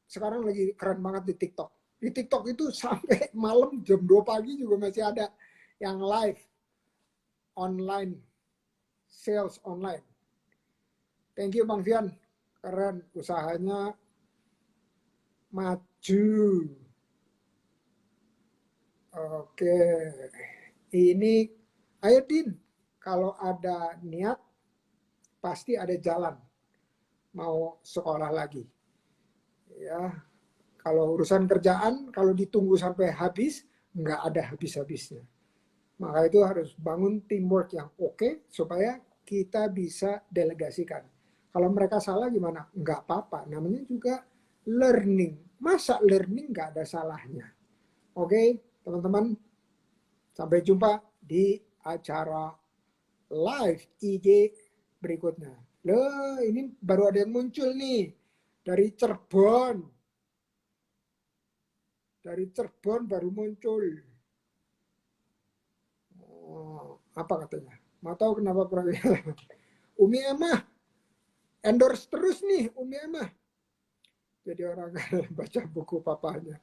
[SPEAKER 1] sekarang lagi keren banget di TikTok. Di TikTok itu sampai malam jam 2 pagi juga masih ada yang live online, sales online. Thank you Bang Fian, keren usahanya maju. Oke, ini ayo Din, kalau ada niat pasti ada jalan mau sekolah lagi. Ya, kalau urusan kerjaan kalau ditunggu sampai habis nggak ada habis-habisnya. Maka itu harus bangun teamwork yang oke supaya kita bisa delegasikan. Kalau mereka salah gimana? Nggak apa-apa, namanya juga learning. Masa learning nggak ada salahnya? Oke, teman-teman, sampai jumpa di acara live IG berikutnya. Loh, ini baru ada yang muncul nih dari Cirebon. Dari Cirebon baru muncul. Oh, apa katanya? Mau tahu kenapa program? Umi Emah endorse terus nih Umi Emah. Jadi orang baca buku papanya.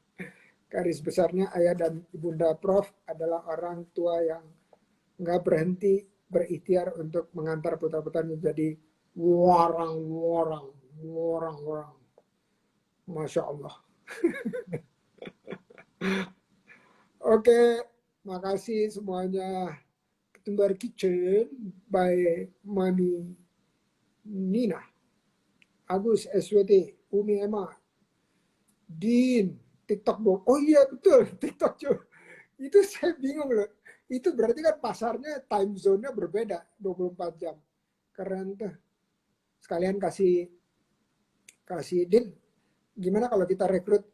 [SPEAKER 1] Garis besarnya ayah dan ibunda Prof adalah orang tua yang nggak berhenti berikhtiar untuk mengantar putra-putranya jadi warang-warang, warang-warang. Masya Allah. Oke, makasih semuanya. Ketumbar Kitchen by Mami Nina, Agus SWT, Umi Emma, Din, TikTok dong. Oh iya betul, TikTok cuy. Itu saya bingung loh. Itu berarti kan pasarnya time zone-nya berbeda 24 jam. Keren tuh. Sekalian kasih kasih Din, gimana kalau kita rekrut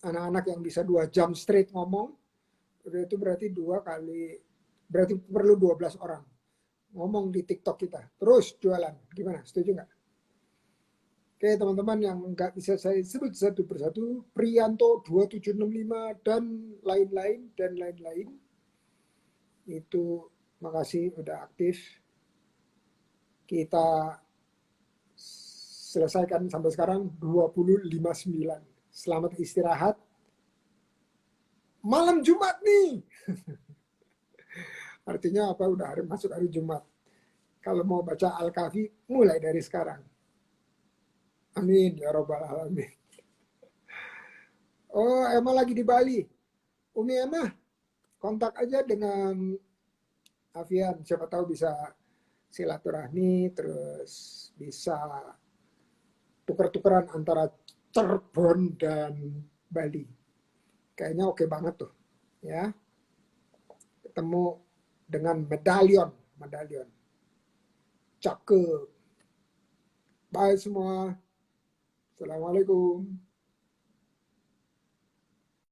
[SPEAKER 1] anak-anak yang bisa 2 jam straight ngomong? Itu berarti 2 kali, berarti perlu 12 orang ngomong di TikTok kita. Terus jualan. Gimana? Setuju nggak? Oke teman-teman yang nggak bisa saya sebut satu persatu, Prianto 2765 dan lain-lain. Itu makasih udah aktif. Kita selesaikan sampai sekarang 20.59. Selamat istirahat. Malam Jumat nih. Artinya apa? Udah masuk hari Jumat. Kalau mau baca Al-Kahfi, mulai dari sekarang. Amin ya robbal alamin. Oh, Emma lagi di Bali. Umi Emma, kontak aja dengan Avian. Siapa tahu bisa silaturahmi, terus bisa tuker-tukeran antara Cirebon dan Bali. Kayaknya oke banget tuh. Ya, ketemu dengan medalion. Cakep. Bye semua. Assalamualaikum.